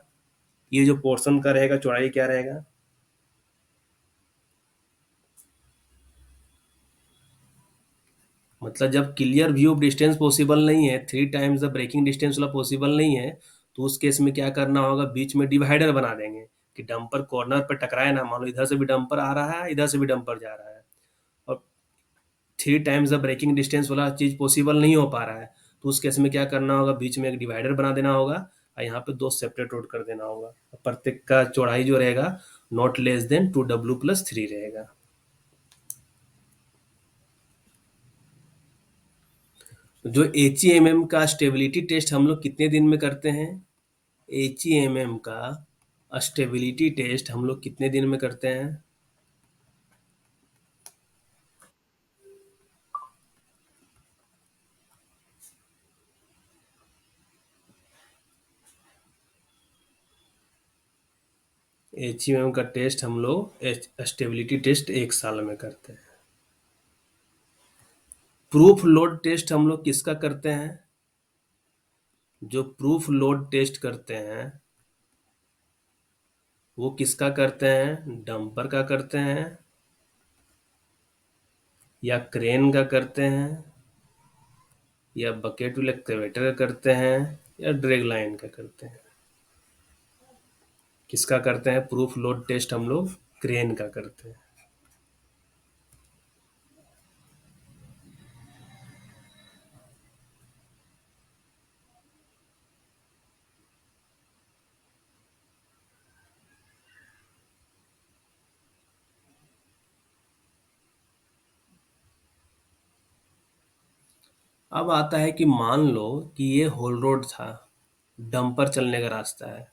ये जो पोर्शन का रहेगा चौड़ाई क्या रहेगा? मतलब जब clear view of distance possible नहीं है, 3 टाइम्स द ब्रेकिंग डिस्टेंस वाला पॉसिबल नहीं है, तो उस केस में क्या करना होगा, बीच में डिवाइडर बना देंगे कि डंपर कॉर्नर पर टकराए ना। मान लो इधर से भी डंपर आ रहा है, इधर से भी डंपर जा रहा है, और 3 टाइम्स द ब्रेकिंग डिस्टेंस वाला चीज पॉसिबल नहीं हो पा रहा है, तो उस केस में क्या करना होगा, बीच में एक डिवाइडर बना देना होगा, और यहाँ पे 2 सेपरेट रोड कर देना होगा। प्रत्येक का चौड़ाई जो रहेगा नॉट लेस देन 2W+3 रहेगा। जो HEMM का स्टेबिलिटी टेस्ट हम लोग कितने दिन में करते हैं? HEMM का स्टेबिलिटी टेस्ट हम लोग कितने दिन में करते हैं? HEMM का टेस्ट हम लोग स्टेबिलिटी टेस्ट 1 साल में करते हैं। प्रूफ लोड टेस्ट हम लोग किसका करते हैं? जो प्रूफ लोड टेस्ट करते हैं वो किसका करते हैं? डंपर का करते हैं, या क्रेन का करते हैं, या बकेट व्हील एक्सकवेटर का करते हैं, या ड्रैग लाइन का करते हैं? किसका करते हैं प्रूफ लोड टेस्ट हम लोग? क्रेन का करते हैं। अब आता है कि मान लो कि ये होल रोड था, डंपर चलने का रास्ता है,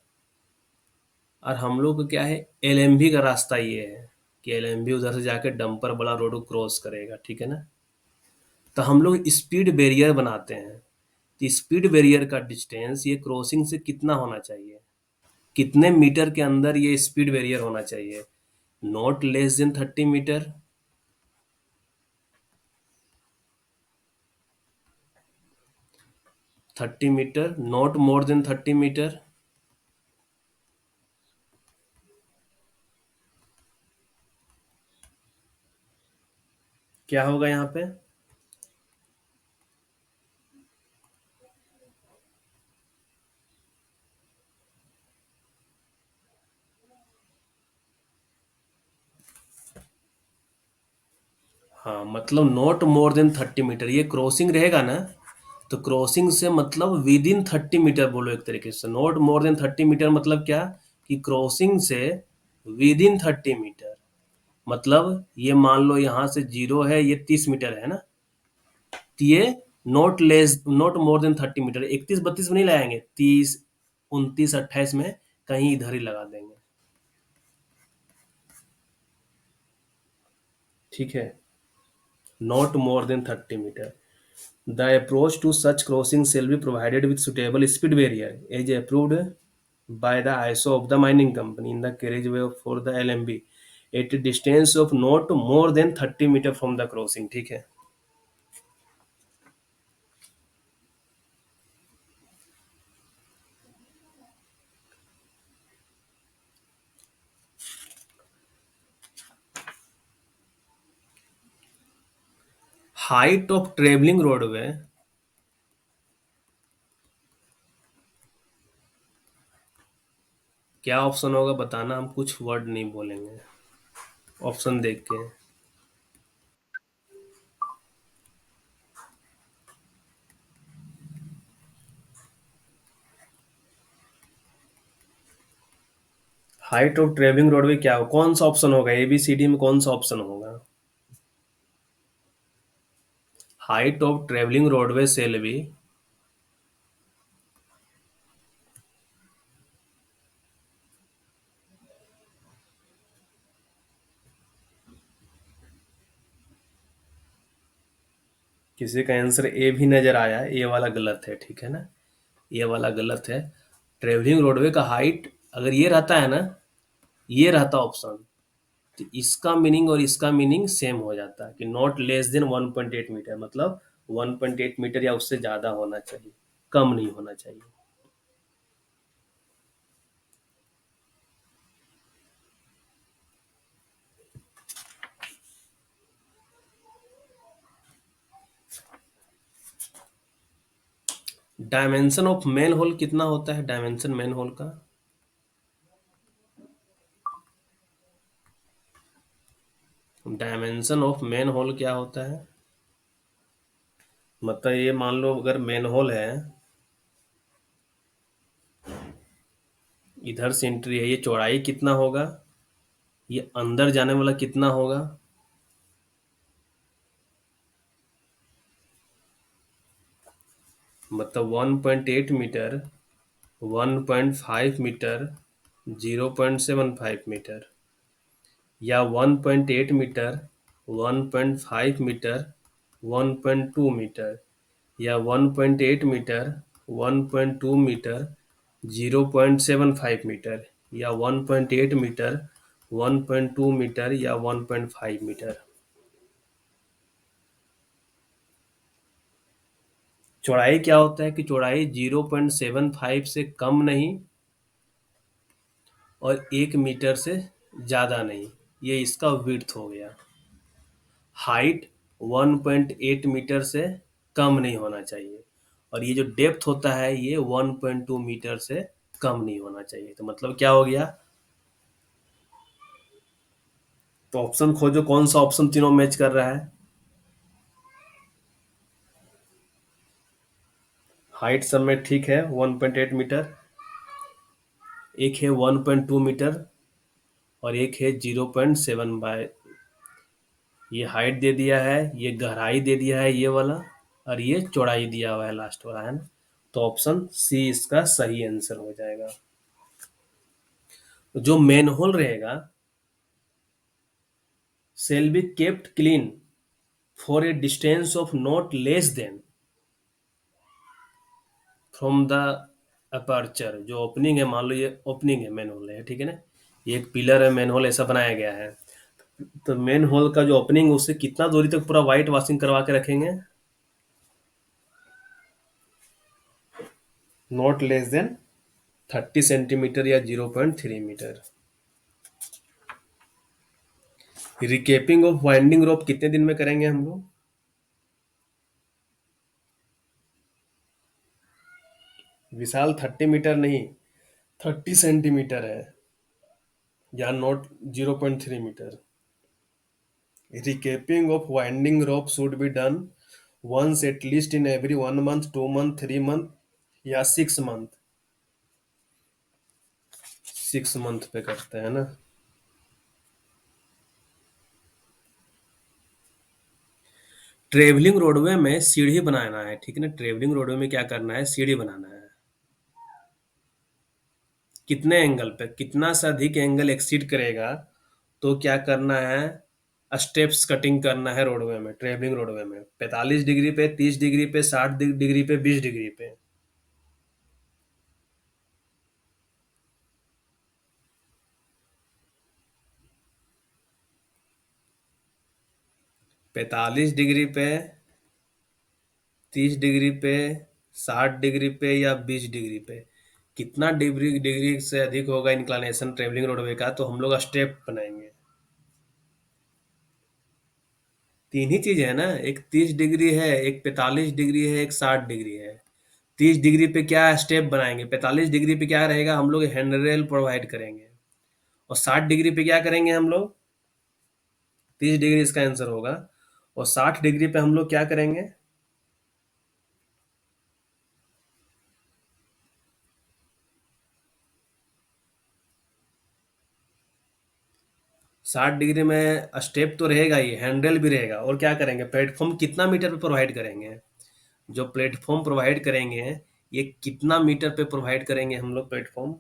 और हम लोग को क्या है, एलएमवी का रास्ता ये है कि एलएमवी उधर से जाके डंपर बड़ा रोड को क्रॉस करेगा, ठीक है ना। तो हम लोग स्पीड बैरियर बनाते हैं, तो स्पीड बैरियर का डिस्टेंस ये क्रॉसिंग से कितना होना चाहिए? कितने मीटर के अंदर ये स्पीड बैरियर होना चाहिए? Not less than 30 metre. 30 metre, not more than 30 metre. क्या होगा यहाँ पे? हाँ, मतलब नॉट मोर देन 30 मीटर, ये क्रॉसिंग रहेगा ना, तो क्रॉसिंग से मतलब विद इन 30 मीटर बोलो एक तरीके से। नॉट मोर देन 30 मीटर मतलब क्या, कि क्रॉसिंग से विद इन 30 मीटर। मतलब ये मान लो यहाँ से जीरो है, ये 30 मीटर है ना, तो ये नॉट मोर देन 30 मीटर, 31 32 में नहीं लगाएंगे, 30 29 28 में कहीं इधर ही लगा देंगे। ठीक है, not more than 30 metre. The approach to such crossing shall be provided with suitable speed barrier as approved by the ISO of the mining company in the carriageway for the LMB at a distance of not more than 30 metre from the crossing। ठीक है। Height of travelling roadway, क्या option होगा बताना, हम कुछ word नहीं बोलेंगे option देख के। हाइट ऑफ ट्रेवलिंग रोडवे क्या हो, कौन सा ऑप्शन होगा, ABCD में कौन सा ऑप्शन होगा? Height of travelling roadway shall be, किसी का आंसर ए भी नजर आया, ये वाला गलत है, ठीक है ना, ये वाला गलत है। ट्रेवलिंग रोडवे का हाइट अगर ये रहता है ना, ये रहता ऑप्शन, तो इसका मीनिंग और इसका मीनिंग सेम हो जाता है कि नॉट लेस देन 1.8 मीटर, मतलब 1.8 मीटर या उससे ज्यादा होना चाहिए, कम नहीं होना चाहिए। डायमेंशन ऑफ मेन होल कितना होता है, डायमेंशन मेन होल का? डायमेंशन ऑफ मेन होल क्या होता है? मतलब ये मान लो अगर मेन होल है, इधर से एंट्री है, ये चौड़ाई कितना होगा, ये अंदर जाने वाला कितना होगा? मतलब 1.8 मीटर, 1.5 मीटर, 0.75 मीटर, या 1.8 मीटर, 1.5 मीटर, 1.2 मीटर, या 1.8 मीटर, 1.2 मीटर, 0.75 मीटर, या 1.8 मीटर, 1.2 मीटर, या 1.5 मीटर। चौड़ाई क्या होता है कि चौड़ाई 0.75 से कम नहीं और 1 मीटर से ज़्यादा नहीं, ये इसका विड्थ हो गया। हाइट 1.8 मीटर से कम नहीं होना चाहिए, और ये जो डेप्थ होता है ये 1.2 मीटर से कम नहीं होना चाहिए। तो मतलब क्या हो गया, तो ऑप्शन खोजो कौन सा ऑप्शन तीनों मैच कर रहा है। हाइट सब में ठीक है 1.8 मीटर, एक है 1.2 मीटर, और एक है 0.7 बाय, ये हाइट दे दिया है, ये गहराई दे दिया है ये वाला, और ये चौड़ाई दिया हुआ है लास्ट वाला, है ना। तो ऑप्शन सी इसका सही आंसर हो जाएगा। जो मेन होल रहेगा, shall be kept clean for a distance of not less than from the aperture जो ओपनिंग है, मान लो ये ओपनिंग है, मेन होल है, ठीक है ना, ये एक पिलर है, मेन होल ऐसा बनाया गया है। तो मेन होल का जो ओपनिंग, उससे कितना दूरी तक पूरा वाइट वॉशिंग करवा के रखेंगे? नॉट लेस देन 30 सेंटीमीटर या 0.3 मीटर। रिकेपिंग ऑफ वाइंडिंग रोप कितने दिन में करेंगे हम लोग? विशाल 30 मीटर नहीं, 30 सेंटीमीटर है, या not 0.3 metre. Recapping of winding rope should be done once at least in every 1 month, 2 month, 3 month या 6 मंथ। 6 मंथ पे करते हैं ना। ट्रेवलिंग रोडवे में सीढ़ी बनाना है, ठीक है ना, ट्रेवलिंग रोडवे में क्या करना है, सीढ़ी बनाना है। कितने एंगल पे, कितना से अधिक एंगल एक्सीड करेगा तो क्या करना है, स्टेप्स कटिंग करना है रोडवे में, ट्रेवलिंग रोडवे में, 45 डिग्री पे, 30 डिग्री पे, 60 डिग्री पे, 20 डिग्री पे। 45 डिग्री पे, 30 डिग्री पे, 60 डिग्री पे या 20 डिग्री पे। कितना डिग्री डिग्री से अधिक होगा इंक्लानेशन ट्रेवलिंग रोडवे का, तो हम लोग स्टेप बनाएंगे। तीन ही चीज है ना, एक 30 डिग्री है, एक 45 डिग्री है, एक 60 डिग्री है। 30 डिग्री पे क्या स्टेप बनाएंगे, 45 डिग्री पे क्या रहेगा, हम लोग हैंड रेल प्रोवाइड करेंगे। और 60 डिग्री पे क्या करेंगे हम लोग? 30 डिग्री इसका आंसर होगा। और 60 डिग्री पे हम लोग क्या करेंगे? साठ डिग्री में स्टेप तो रहेगा ही, हैंडल भी रहेगा, और क्या करेंगे, प्लेटफॉर्म कितना मीटर पे प्रोवाइड करेंगे? जो प्लेटफॉर्म प्रोवाइड करेंगे, ये कितना मीटर पे प्रोवाइड करेंगे हम लोग प्लेटफॉर्म,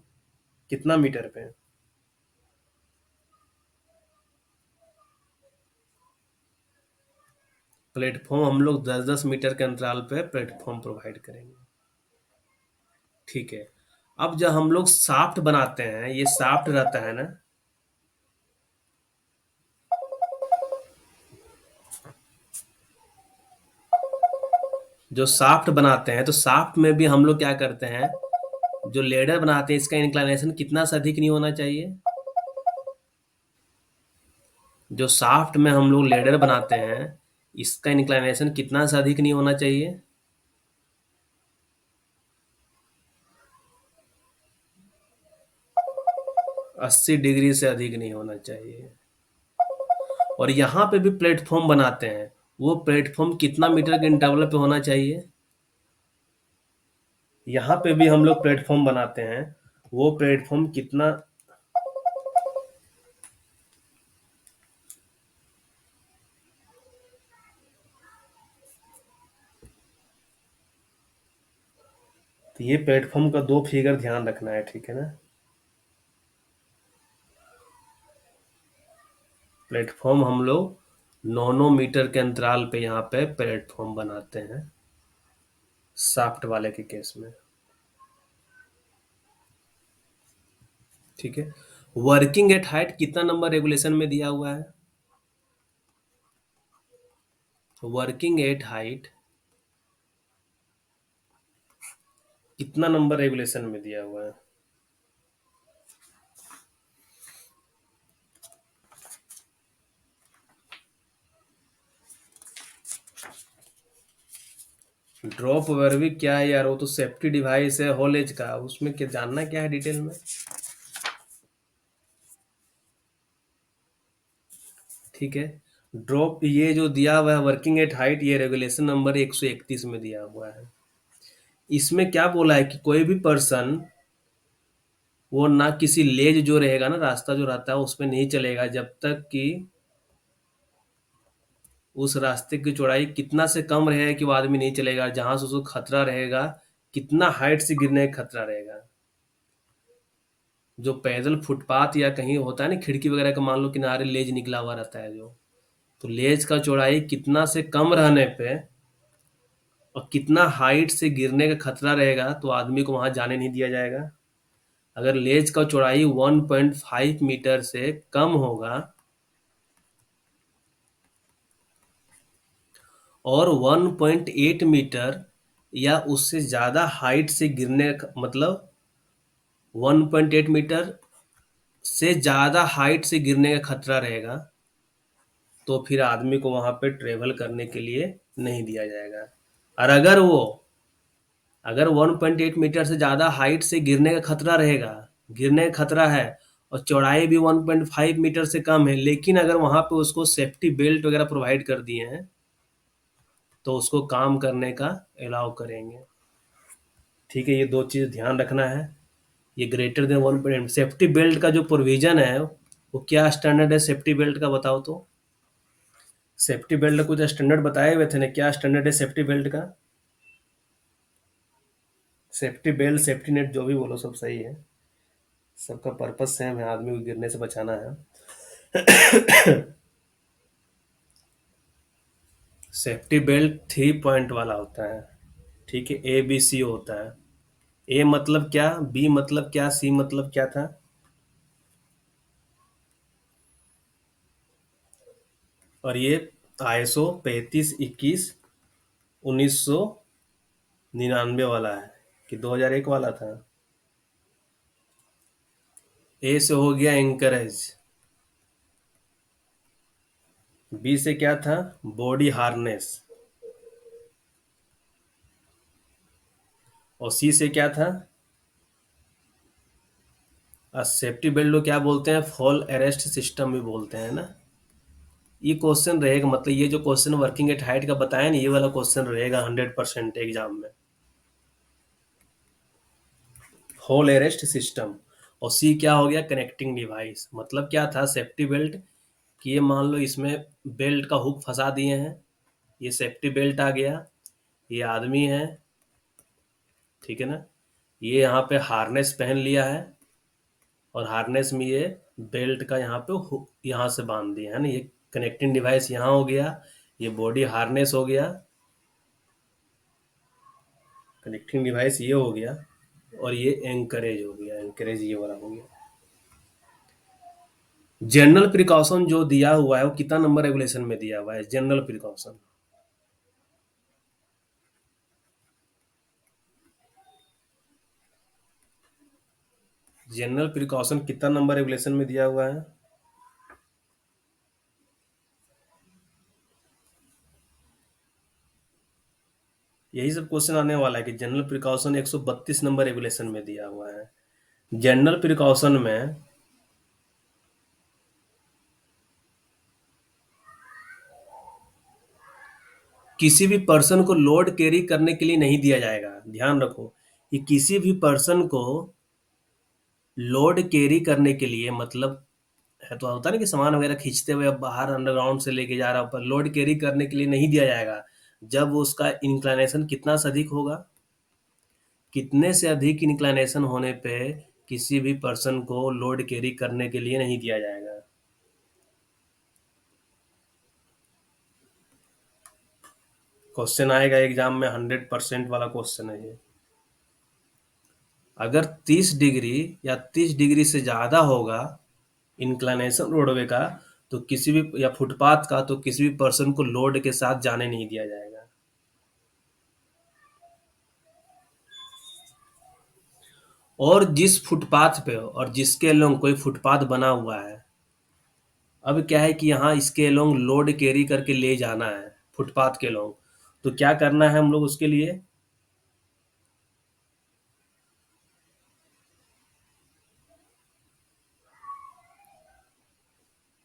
कितना मीटर पे? प्लेटफॉर्म हम लोग 10-10 मीटर के अंतराल पे प्लेटफॉर्म प्रोवाइड करेंगे, ठीक है। अब जब हम लोग शाफ्ट बनाते हैं, ये शाफ्ट रहता है ना, जो शाफ्ट बनाते हैं, तो शाफ्ट में भी हम लोग क्या करते हैं, जो लेडर बनाते हैं, इसका इंक्लाइनेशन कितना से अधिक नहीं होना चाहिए? जो शाफ्ट में हम लोग लेडर बनाते हैं, इसका इंक्लाइनेशन कितना से अधिक नहीं होना चाहिए? 80 डिग्री से अधिक नहीं होना चाहिए। और यहाँ पे भी प्लेटफॉर्म बनाते हैं, वो प्लेटफॉर्म कितना मीटर के इंटरवल पे होना चाहिए? यहाँ पे भी हम लोग प्लेटफॉर्म बनाते हैं, वो प्लेटफॉर्म कितना, तो ये प्लेटफॉर्म का दो फिगर ध्यान रखना है, ठीक है ना। प्लेटफॉर्म हम लोग 9-9 मीटर के अंतराल पे यहाँ पे प्लेटफॉर्म बनाते हैं, शाफ्ट वाले के केस में, ठीक है। वर्किंग एट हाइट कितना नंबर रेगुलेशन में दिया हुआ है? वर्किंग एट हाइट कितना नंबर रेगुलेशन में दिया हुआ है? ड्रॉप वर्विक क्या है यार, वो तो सेफ्टी डिवाइस है होल एज का, उसमें क्या जानना क्या है डिटेल में, ठीक है। ड्रॉप ये जो दिया हुआ है वर्किंग एट हाइट, ये रेगुलेशन नंबर 131 में दिया हुआ है। इसमें क्या बोला है कि कोई भी पर्सन, वो ना किसी लेज जो रहेगा ना, रास्ता जो रहता है उस पे नहीं चलेगा जब तक कि उस रास्ते की चौड़ाई कितना से कम रहेगा कि वो आदमी नहीं चलेगा, जहां से उसको खतरा रहेगा, कितना हाइट से गिरने का खतरा रहेगा। जो पैदल फुटपाथ या कहीं होता है ना, खिड़की वगैरह का मान लो किनारे लेज निकला हुआ रहता है जो, तो लेज का चौड़ाई कितना से कम रहने पे और कितना हाइट से गिरने का खतरा रहेगा तो आदमी को वहां जाने नहीं दिया जाएगा। अगर लेज का चौड़ाई 1.5 मीटर से कम होगा और 1.8 मीटर या उससे ज्यादा हाइट से गिरने का मतलब 1.8 मीटर से ज्यादा हाइट से गिरने का खतरा रहेगा तो फिर आदमी को वहां पे ट्रेवल करने के लिए नहीं दिया जाएगा। और अगर 1.8 मीटर से ज्यादा हाइट से गिरने का खतरा रहेगा, गिरने का खतरा है और चौड़ाई भी 1.5 मीटर से कम है, लेकिन अगर वहां पे उसको सेफ्टी बेल्ट वगैरह प्रोवाइड कर दिए हैं तो उसको काम करने का अलाउ करेंगे। ठीक है, ये दो चीज ध्यान रखना है। ये ग्रेटर देन 1.8 सेफ्टी बेल्ट का जो प्रोविजन है वो क्या स्टैंडर्ड है सेफ्टी बेल्ट का, बताओ तो। सेफ्टी बेल्ट का कुछ स्टैंडर्ड बताए हुए थे ना, क्या स्टैंडर्ड है सेफ्टी बेल्ट का? सेफ्टी बेल्ट सेफ्टी नेट जो भी बोलो सब सही है, सबका पर्पस सेम है, आदमी को गिरने से बचाना है। सेफ्टी बेल्ट 3 पॉइंट वाला होता है। ठीक है, ए बी सी होता है। ए मतलब क्या, बी मतलब क्या, सी मतलब क्या था? और ये आईएसओ 3521/1999 वाला है कि 2001 वाला था? ए से हो गया एंकरेज, बी से क्या था, बॉडी हार्नेस, और सी से क्या था, सेफ्टी बेल्ट को क्या बोलते हैं, फॉल अरेस्ट सिस्टम भी बोलते हैं ना। ये क्वेश्चन रहेगा, मतलब ये जो क्वेश्चन वर्किंग एट हाइट का बताया ना, ये वाला क्वेश्चन रहेगा 100% एग्जाम में। Fall arrest system. और सी क्या हो गया, कनेक्टिंग डिवाइस। मतलब क्या था सेफ्टी बेल्ट कि ये मान लो इसमें बेल्ट का हुक फंसा दिए हैं, ये सेफ्टी बेल्ट आ गया, ये आदमी है, ठीक है ना, ये यहाँ पे हार्नेस पहन लिया है और हार्नेस में ये बेल्ट का यहाँ पे हुक यहाँ से बांध दिया है ना, ये कनेक्टिंग डिवाइस यहाँ हो गया, ये बॉडी हार्नेस हो गया, कनेक्टिंग डिवाइस ये हो गया, और ये एंकरेज हो गया, एंकरेज ये वाला हो गया। जनरल प्रिकॉशन जो दिया हुआ है वो कितना नंबर रेगुलेशन में दिया हुआ है, जनरल प्रिकॉशन? जनरल प्रिकॉशन कितना नंबर रेगुलेशन में दिया हुआ है? यही सब क्वेश्चन आने वाला है कि जनरल प्रिकॉशन 132 नंबर रेगुलेशन में दिया हुआ है। जनरल प्रिकॉशन में किसी भी पर्सन को लोड कैरी करने के लिए नहीं दिया जाएगा, ध्यान रखो। कि किसी भी पर्सन को लोड कैरी करने के लिए मतलब है तो होता है ना कि सामान वगैरह खींचते हुए अब बाहर अंडरग्राउंड से लेके जा रहा है, पर लोड कैरी करने के लिए नहीं दिया जाएगा जब उसका इंक्लाइनेशन कितना से अधिक होगा। कितने से अधिक इंक्लाइनेशन होने पे किसी भी पर्सन को लोड कैरी करने के लिए नहीं दिया जाएगा। क्वेश्चन आएगा एग्जाम में, 100% वाला क्वेश्चन है ये। अगर 30 डिग्री या 30 डिग्री से ज्यादा होगा इंक्लाइनेशन रोडवे का तो किसी भी या फुटपाथ का तो किसी भी पर्सन को लोड के साथ जाने नहीं दिया जाएगा। और जिस फुटपाथ पे और जिसके अलोंग कोई फुटपाथ बना हुआ है, अब क्या है कि यहाँ इसके अलोंग लोड कैरी करके ले जाना है फुटपाथ के अलोंग, तो क्या करना है हम लोग उसके लिए?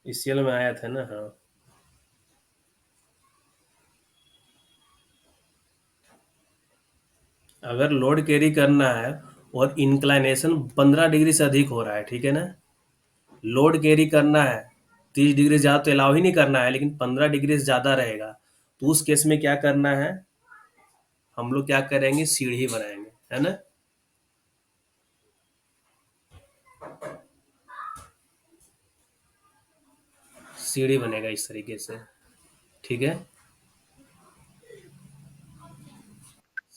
इसीएल में आया था ना, हाँ। अगर लोड कैरी करना है और इंक्लाइनेशन 15 डिग्री से अधिक हो रहा है, ठीक है ना, लोड कैरी करना है, 30 डिग्री ज़्यादा तो अलाउ ही नहीं करना है, लेकिन 15 डिग्री से ज़्यादा रहेगा तो उस केस में क्या करना है, हम लोग क्या करेंगे, सीढ़ी बनाएंगे, है ना। सीढ़ी बनेगा इस तरीके से, ठीक है।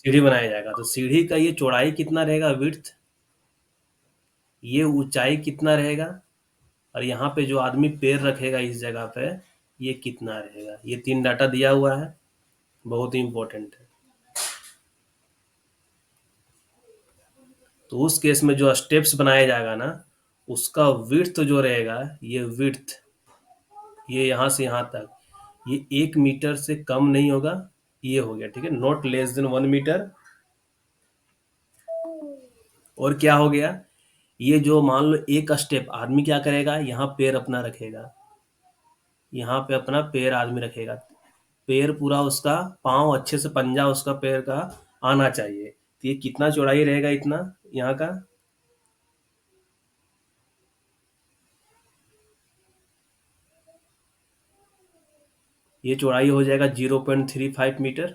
सीढ़ी बनाया जाएगा, तो सीढ़ी का ये चौड़ाई कितना रहेगा, विड्थ, ये ऊंचाई कितना रहेगा, और यहाँ पे जो आदमी पैर रखेगा इस जगह पे, ये कितना रहेगा, ये 3 डाटा दिया हुआ है, बहुत ही इंपॉर्टेंट है। तो उस केस में जो स्टेप्स बनाया जाएगा ना, उसका विड्थ जो रहेगा, ये विड्थ, ये यहाँ से यहाँ तक, ये 1 मीटर से कम नहीं होगा, ये हो गया, ठीक है, नॉट लेस देन 1 मीटर। और क्या हो गया, ये जो मान लो एक स्टेप आदमी क्या करेगा, यहाँ पैर अपना रखेगा, यहाँ पे अपना पैर आदमी रखेगा, पैर पूरा उसका, पाँव अच्छे से, पंजा उसका पैर का आना चाहिए, तो ये कितना चौड़ाई रहेगा, इतना यहाँ का, ये चौड़ाई हो जाएगा 0.35 मीटर।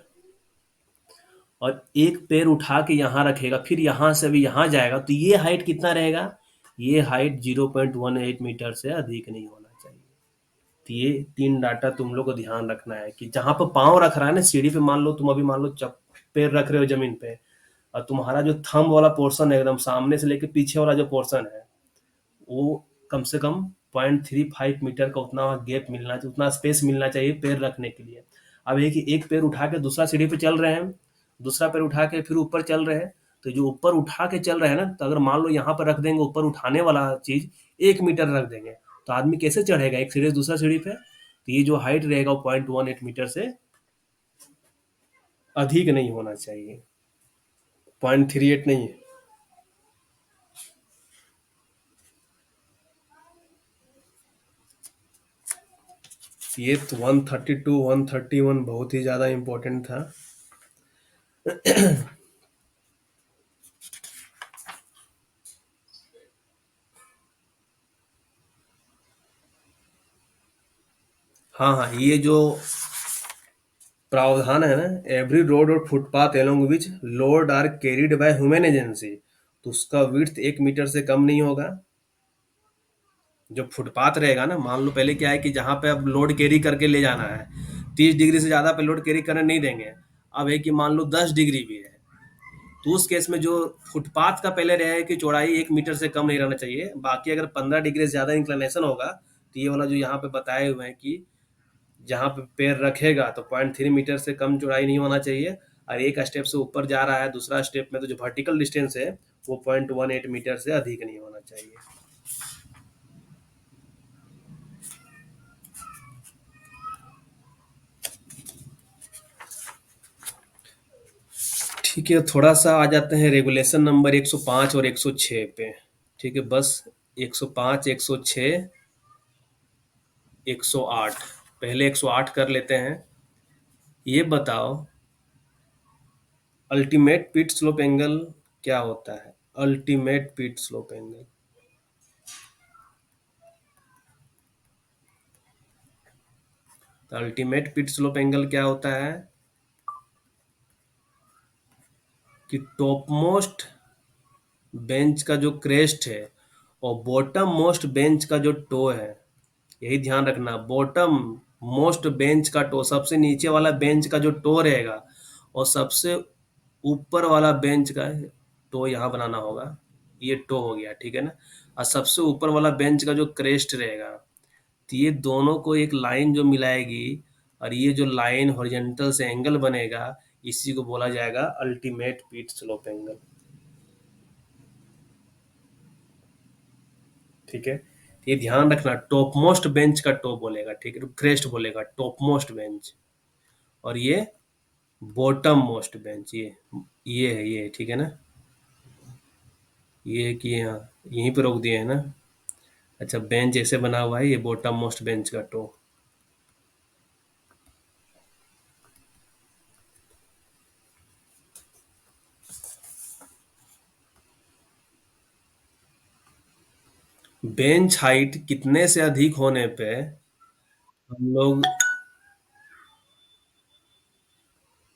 और एक पैर उठा के यहाँ रखेगा, फिर यहाँ से भी यहाँ जाएगा, तो ये हाइट कितना रहेगा, ये हाइट 0.18 मीटर से अधिक नहीं होना चाहिए। तो ये 3 डाटा तुम लोग को ध्यान रखना है कि जहाँ पर पाँव रख रहा है ना सीढ़ी पे, मान लो तुम अभी मान लो चप पैर रख रहे हो जमीन पे, और तुम्हारा जो थंब वाला पोर्शन है, एकदम सामने से लेके पीछे वाला जो पोर्शन है, वो कम से कम 0.35 मीटर का उतना गैप मिलना चाहिए, उतना स्पेस मिलना चाहिए पैर रखने के लिए। अब एक एक पैर उठा के दूसरा सीढ़ी पे चल रहे हैं, दूसरा पैर उठा के फिर ऊपर चल रहे हैं, तो जो ऊपर उठा के चल रहे हैं ना, तो अगर मान लो यहाँ पर रख देंगे ऊपर उठाने वाला चीज 1 मीटर रख देंगे, तो आदमी कैसे चढ़ेगा एक सीढ़ी से दूसरा सीढ़ी पे, तो ये जो हाइट रहेगा वो 0.18 मीटर से अधिक नहीं होना चाहिए, 0.38 नहीं है। ये तो 132 131 बहुत ही ज्यादा इंपॉर्टेंट था। हाँ हाँ, ये जो प्रावधान है ना, एवरी रोड और footpath along which load are carried by human agency, तो उसका विड्थ 1 मीटर से कम नहीं होगा। जो फुटपाथ रहेगा ना, मान लो पहले क्या है कि जहाँ पे अब लोड कैरी करके ले जाना है, 30 डिग्री से ज़्यादा पे लोड कैरी करने नहीं देंगे। अब है कि मान लो 10 डिग्री भी है, तो उस केस में जो फुटपाथ का पहले रहेगा कि चौड़ाई 1 मीटर से कम नहीं रहना चाहिए, बाकी अगर 15 डिग्री से ज़्यादा इंक्लिनेशन होगा, तो ये वाला जो यहाँ पे बताए हुए हैं कि जहाँ पे पैर रखेगा तो 0.3 मीटर से कम चौड़ाई नहीं होना चाहिए, और एक स्टेप से ऊपर जा रहा है दूसरा स्टेप में, तो जो वर्टिकल डिस्टेंस है वो 0.18 मीटर से अधिक नहीं होना चाहिए। ठीक है, थोड़ा सा आ जाते हैं रेगुलेशन नंबर 105 और 106 पे। ठीक है, बस 105, 106, 108, पहले 108 कर लेते हैं। ये बताओ, अल्टीमेट पिट स्लोप एंगल क्या होता है, अल्टीमेट पिट स्लोप एंगल। तो अल्टीमेट पिट स्लोप एंगल क्या होता है कि टॉप मोस्ट बेंच का जो क्रेस्ट है और बॉटम मोस्ट बेंच का जो टो है, यही ध्यान रखना, बॉटम मोस्ट बेंच का टो, सबसे नीचे वाला बेंच का जो टो रहेगा, और सबसे ऊपर वाला बेंच का टो यहाँ बनाना होगा, ये टो हो गया, ठीक है ना। और सबसे ऊपर वाला बेंच का जो क्रेस्ट रहेगा, तो ये दोनों को एक लाइन जो मिलाएगी, और ये जो लाइन हॉरिजॉन्टल से एंगल बनेगा, इसी को बोला जाएगा अल्टीमेट पिट स्लोप एंगल। ठीक है, ये ध्यान रखना, टॉप मोस्ट बेंच का टॉप बोलेगा, ठीक है, क्रेस्ट बोलेगा टॉप मोस्ट बेंच, और ये बॉटम मोस्ट बेंच, ये है, ये ठीक है ना, ये है कि यहाँ यहीं पे रोक दिए है ना। अच्छा, बेंच ऐसे बना हुआ है, ये बॉटम मोस्ट बेंच का टो। बेंच हाइट कितने से अधिक होने पे हम लोग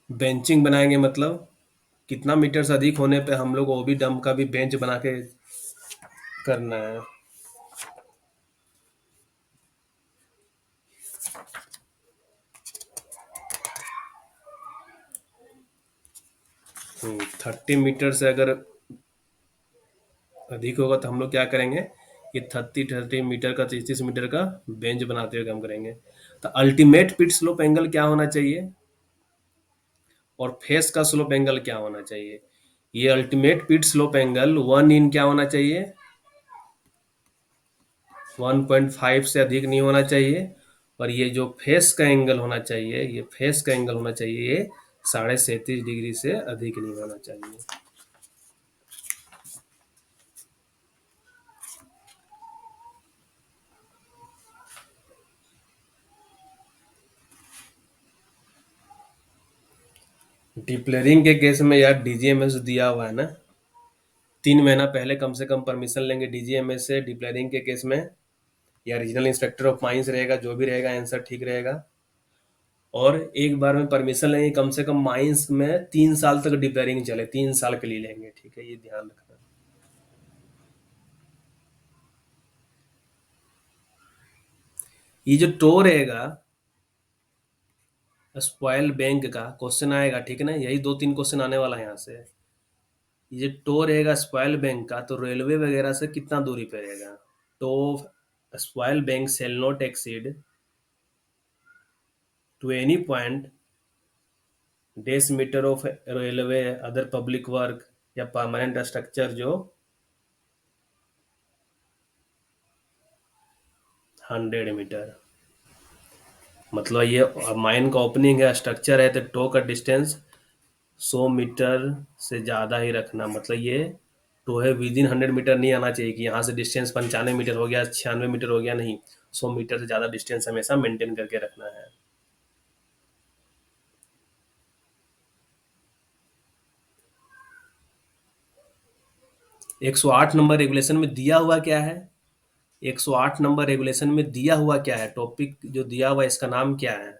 बेंचिंग बनाएंगे, मतलब कितना मीटर से अधिक होने पे हम लोग ओबी डंप का भी बेंच बना के करना है। 30 मीटर से अगर अधिक होगा तो हम लोग क्या करेंगे, ये 30 मीटर का 30 मीटर का बेंच बनाते हुए काम करेंगे। तो अल्टीमेट पिट स्लोप एंगल क्या होना चाहिए और फेस का स्लोप एंगल क्या होना चाहिए? ये अल्टीमेट पिट स्लोप एंगल 1 इन क्या होना चाहिए, 1.5 से अधिक नहीं होना चाहिए। और ये जो फेस का एंगल होना चाहिए, ये फेस का एंगल होना चाहिए, ये 37.5 डिग्री से अधिक नहीं होना चाहिए। डिप्लेरिंग के केस में यार डीजीएमएस दिया हुआ है ना, 3 महीना पहले कम से कम परमिशन लेंगे डीजीएमएस से डिप्लेरिंग के केस में, या रीजनल इंस्पेक्टर ऑफ माइंस रहेगा, जो भी रहेगा आंसर ठीक रहेगा। और एक बार में परमिशन लेंगे कम से कम माइंस में 3 साल तक डिप्लेरिंग चले, 3 साल के लिए लेंगे, ठीक है, ये ध्यान रखना। ये जो टो रहेगा स्पॉयल बैंक का क्वेश्चन आएगा, ठीक है ना, यही 2-3 क्वेश्चन आने वाला है यहाँ से। ये टो रहेगा स्पॉयल बैंक का, तो रेलवे वगैरह से कितना दूरी पे रहेगा? Toe spoil bank shall not exceed to any point this metre of railway other public work या परमानेंट स्ट्रक्चर जो 100 मीटर। मतलब ये माइन का ओपनिंग है, स्ट्रक्चर है, तो टो का डिस्टेंस 100 मीटर से ज़्यादा ही रखना। मतलब ये टो है विद इन 100 मीटर नहीं आना चाहिए कि यहाँ से डिस्टेंस 95 मीटर हो गया, 96 मीटर हो गया, नहीं, 100 मीटर से ज़्यादा डिस्टेंस हमेशा मेंटेन करके रखना है। 108 नंबर रेगुलेशन में दिया हुआ क्या है? 108 नंबर रेगुलेशन में दिया हुआ क्या है? टॉपिक जो दिया हुआ है इसका नाम क्या है?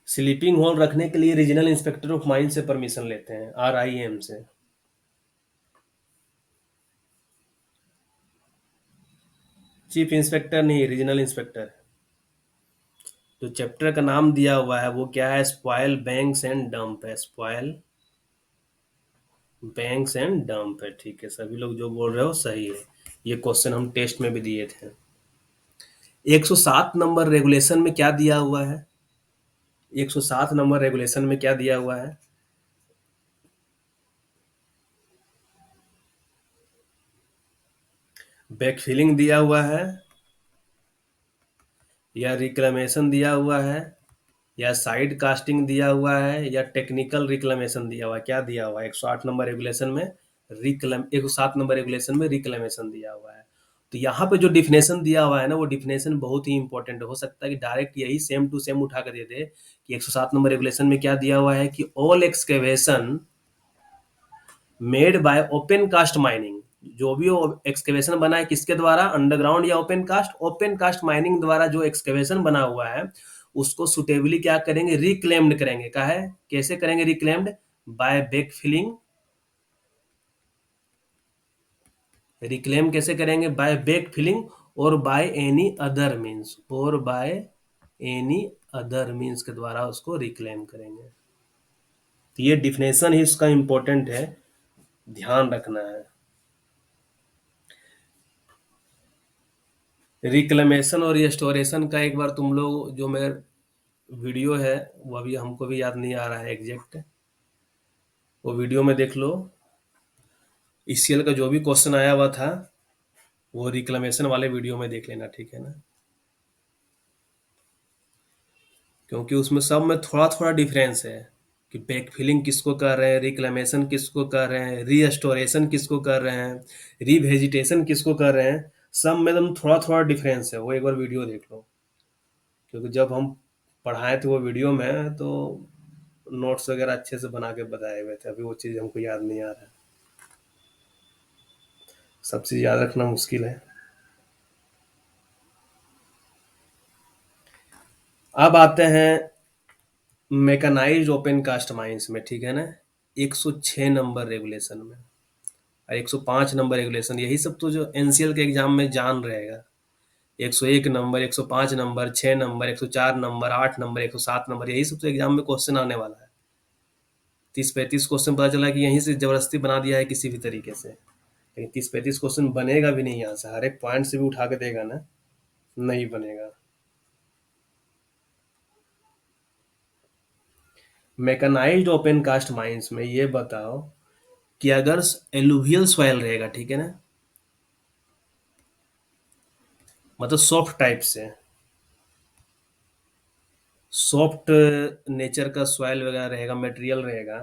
स्लीपिंग होल रखने के लिए रीजनल इंस्पेक्टर ऑफ माइन से परमिशन लेते हैं, RIM से। चीफ इंस्पेक्टर नहीं, रीजनल इंस्पेक्टर। जो चैप्टर का नाम दिया हुआ है वो क्या है? स्पॉयल बैंक्स एंड डंप है, स्पॉयल बैंक्स एंड डंप है, ठीक है, सभी लोग जो बोल रहे हो सही है। ये क्वेश्चन हम टेस्ट में भी दिए थे। 107 नंबर रेगुलेशन में क्या दिया हुआ है? 107 नंबर रेगुलेशन में क्या दिया हुआ है? बैकफिलिंग दिया हुआ है, या रिक्लेमेशन दिया हुआ है, या साइड कास्टिंग दिया हुआ है, या टेक्निकल रिक्लेमेशन दिया हुआ है? क्या दिया हुआ है 108 नंबर रेगुलेशन में? 107 नंबर रेगुलेशन में रिक्लेमेशन दिया हुआ है। तो यहाँ पे जो डिफिनेशन दिया हुआ है ना, वो डिफिनेशन बहुत ही इंपॉर्टेंट हो सकता है कि डायरेक्ट यही सेम टू सेम उठा कर दे दे कि 107 नंबर रेगुलेशन में क्या दिया हुआ है कि all excavation made by open cast mining, जो भी एक्सकेवेशन बना है किसके द्वारा? अंडरग्राउंड या ओपन कास्ट माइनिंग द्वारा जो एक्सकेवेशन बना हुआ है उसको सुटेबली क्या करेंगे? रिक्लेम्ड करेंगे। क्या है, कैसे करेंगे reclaimed? By back filling. Reclaim कैसे करेंगे? बाय बैक फिलिंग और बाय एनी अदर मीन्स, और बाय एनी अदर मीन्स के द्वारा उसको रिक्लेम करेंगे। तो ये डिफिनेशन ही इसका इंपॉर्टेंट है, ध्यान रखना है। रिक्लेमेशन और रिस्टोरेशन का एक बार तुम लोग जो मेरे वीडियो है वो अभी हमको भी याद नहीं आ रहा है एग्जैक्ट, वो वीडियो में देख लो। ECL का जो भी क्वेश्चन आया हुआ था वो रिक्लेमेशन वाले वीडियो में देख लेना, ठीक है ना, क्योंकि उसमें सब में थोड़ा थोड़ा डिफरेंस है कि बैक फिलिंग किसको कर रहे हैं, रिक्लेमेशन किसको कर रहे हैं, रीस्टोरेशन किसको कर रहे हैं, रीवेजिटेशन किसको कर रहे हैं, सब में एकदम थोड़ा थोड़ा डिफरेंस है। वो एक बार वीडियो देख लो, क्योंकि जब हम पढ़ाए थे वो वीडियो में तो नोट्स वगैरह अच्छे से बना के बताए हुए थे, अभी वो चीज़ हमको याद नहीं आ रहा है, सब चीज़ याद रखना मुश्किल है। अब आते हैं मैकेनाइज्ड ओपन कास्ट माइंस में, ठीक है ना, 106 नंबर रेगुलेशन में और 105 नंबर रेगुलेशन, यही सब तो जो NCL के एग्जाम में जान रहेगा 101 number, 105 number, 6 number, 104 number, 8 number, 107 number, यही सब तो एग्जाम में क्वेश्चन आने वाला है। 30-35 क्वेश्चन पता चला कि यहीं से जबरदस्ती बना दिया है किसी भी तरीके से। लेकिन 30-35 क्वेश्चन बनेगा भी नहीं यहाँ से, हर एक पॉइंट से भी उठा के देगा ना, नहीं बनेगा। मैकेनाइज्ड ओपन कास्ट माइंस में ये बताओ कि अगर एलुवियल सॉइल रहेगा, ठीक है ना, मतलब सॉफ्ट टाइप से, सॉफ्ट नेचर का सॉइल वगैरह रहेगा, मटेरियल रहेगा,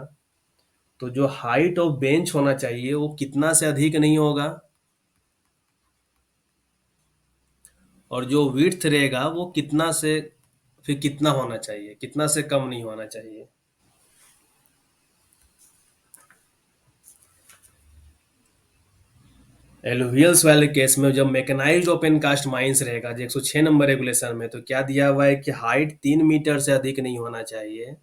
तो जो हाइट ऑफ बेंच होना चाहिए वो कितना से अधिक नहीं होगा, और जो विड्थ रहेगा वो कितना से, फिर कितना होना चाहिए, कितना से कम नहीं होना चाहिए। एलुवियल्स वाले केस में जब मैकेनाइज्ड ओपन कास्ट माइंस रहेगा जो 106 नंबर रेगुलेशन में, तो क्या दिया हुआ है कि हाइट 3 मीटर से अधिक नहीं होना चाहिए।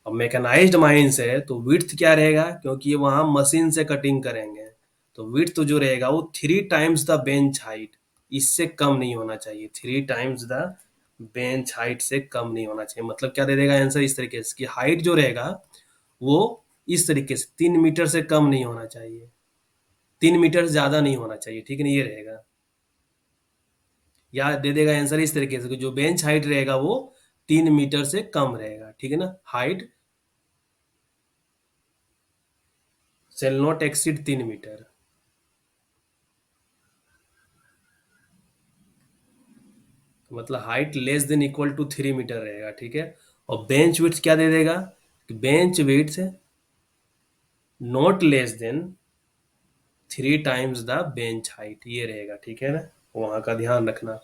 अब मैकेनाइज्ड माइंस है तो विड्थ क्या रहेगा, क्योंकि वहां मशीन से कटिंग करेंगे, तो विड्थ तो जो रहेगा वो 3 टाइम्स द बेंच हाइट, इससे कम नहीं होना चाहिए। 3 टाइम्स द बेंच हाइट से कम नहीं होना चाहिए। मतलब क्या दे देगा आंसर इस तरीके से कि हाइट जो रहेगा वो इस तरीके से 3 मीटर से कम नहीं होना चाहिए, 3 मीटर से ज्यादा नहीं होना चाहिए, ठीक है ना, ये रहेगा। या दे देगा आंसर इस तरीके से कि जो बेंच हाइट रहेगा वो 3 मीटर से कम रहेगा, ठीक है ना, height shall not exceed 3 metre. मतलब height less than equal to 3 metre रहेगा, ठीक है। और बेंच विड्थ क्या दे देगा कि bench width not less then 3 times the bench height, ये रहेगा, ठीक है ना, वहां का ध्यान रखना।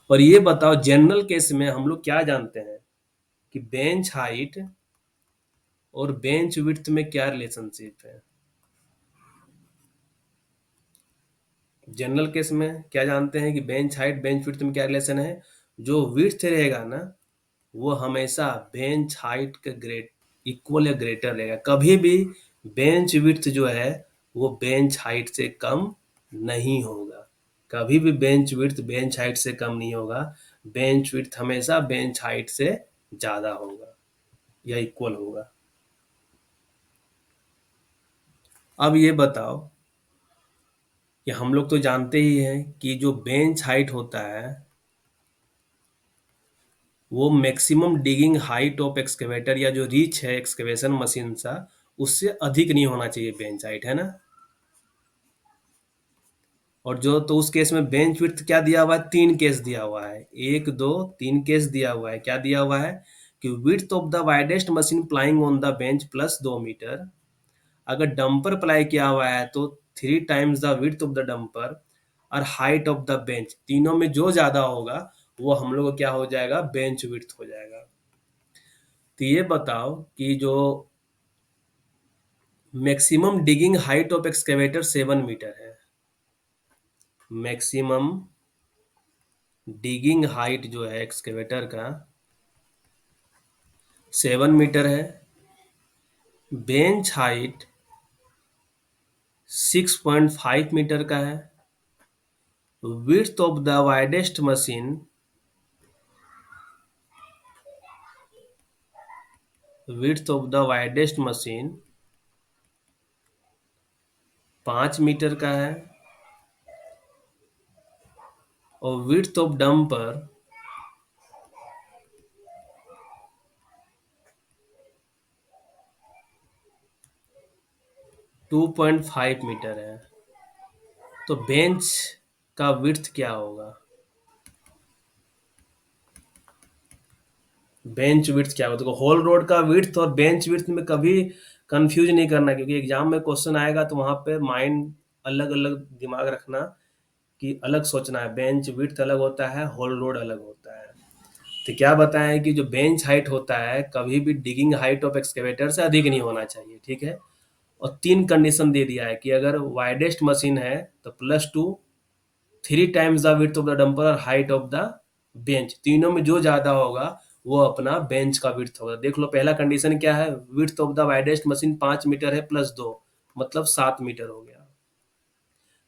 और ये बताओ जनरल केस में हम लोग क्या जानते हैं कि बेंच हाइट और बेंच विड्थ में क्या रिलेशनशिप है। जनरल केस में क्या जानते हैं कि बेंच हाइट बेंच विड्थ में क्या रिलेशन है, जो विड्थ रहेगा ना वो हमेशा बेंच हाइट के ग्रेट इक्वल या ग्रेटर रहेगा। कभी भी बेंच विड्थ जो है वो बेंच हाइट से कम नहीं होगा। कभी भी बेंच विड्थ बेंच हाइट से कम नहीं होगा। बेंच विड्थ हमेशा बेंच हाइट से ज्यादा होगा या इक्वल होगा। अब ये बताओ कि हम लोग तो जानते ही हैं कि जो बेंच हाइट होता है वो maximum digging height of excavator या जो रीच है एक्सकेवेशन मशीन सा, उससे अधिक नहीं होना चाहिए बेंच हाइट, है ना। और जो तो उस केस में बेंच विड्थ क्या दिया हुआ है, 3 केस दिया हुआ है, 1, 2, 3 केस दिया हुआ है। क्या दिया हुआ है कि width of the widest machine plying on the bench plus 2 metre. अगर डंपर प्लाई किया हुआ है तो 3 times the width of the dumper और हाइट ऑफ द बेंच, तीनों में जो ज्यादा होगा वो हम लोग को क्या हो जाएगा, बेंच विड्थ हो जाएगा। तो ये बताओ कि जो maximum digging height of excavator 7 metre है। मैक्सिमम डिगिंग हाइट जो है एक्सकेवेटर का 7 मीटर है। बेंच हाइट 6.5 मीटर का है। Width of the widest machine, width of the widest machine 5 metre का है। और विड्थ ऑफ डंपर 2.5 मीटर है। तो बेंच का विड्थ क्या होगा, बेंच विड्थ क्या होगा। देखो होल रोड का विड्थ और बेंच विड्थ में कभी कंफ्यूज नहीं करना, क्योंकि एग्जाम में क्वेश्चन आएगा तो वहां पे माइंड अलग अलग दिमाग रखना कि अलग सोचना है। बेंच विड्थ अलग होता है, होल रोड अलग होता है। तो क्या बताएं कि जो बेंच हाइट होता है कभी भी डिगिंग हाइट ऑफ एक्सकेवेटर से अधिक नहीं होना चाहिए, ठीक है। और 3 कंडीशन दे दिया है कि अगर वाइडेस्ट मशीन है तो +2, 3 times the width of the dumper और हाइट ऑफ द बेंच, तीनों में जो ज्यादा होगा वो अपना बेंच का विड्थ होगा। देख लो पहला कंडीशन क्या है, width of the widest machine 5 metre है +2, मतलब 7 मीटर हो गया।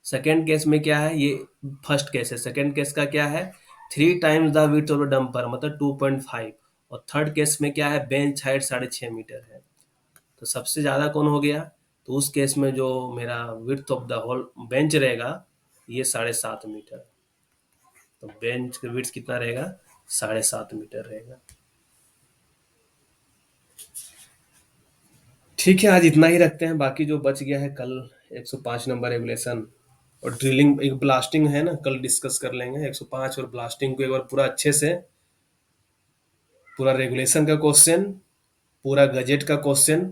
सेकेंड केस में क्या है, ये फर्स्ट केस है, सेकेंड केस का क्या है, 3 times the width of the dumper मतलब 2.5। और थर्ड केस में क्या है, बेंच हाइट 6.5 मीटर है। तो सबसे ज्यादा कौन हो गया, तो उस केस में जो मेरा width of the whole bench रहेगा ये 7.5 मीटर। तो बेंच का विड्थ कितना रहेगा, 7.5 मीटर रहेगा। ठीक है, आज इतना ही रखते हैं, बाकी जो बच गया है कल 105 नंबर रेगुलेशन और ड्रिलिंग, एक ब्लास्टिंग है ना, कल डिस्कस कर लेंगे 105 और ब्लास्टिंग को एक बार पूरा अच्छे से, पूरा रेगुलेशन का क्वेश्चन, पूरा गजेट का क्वेश्चन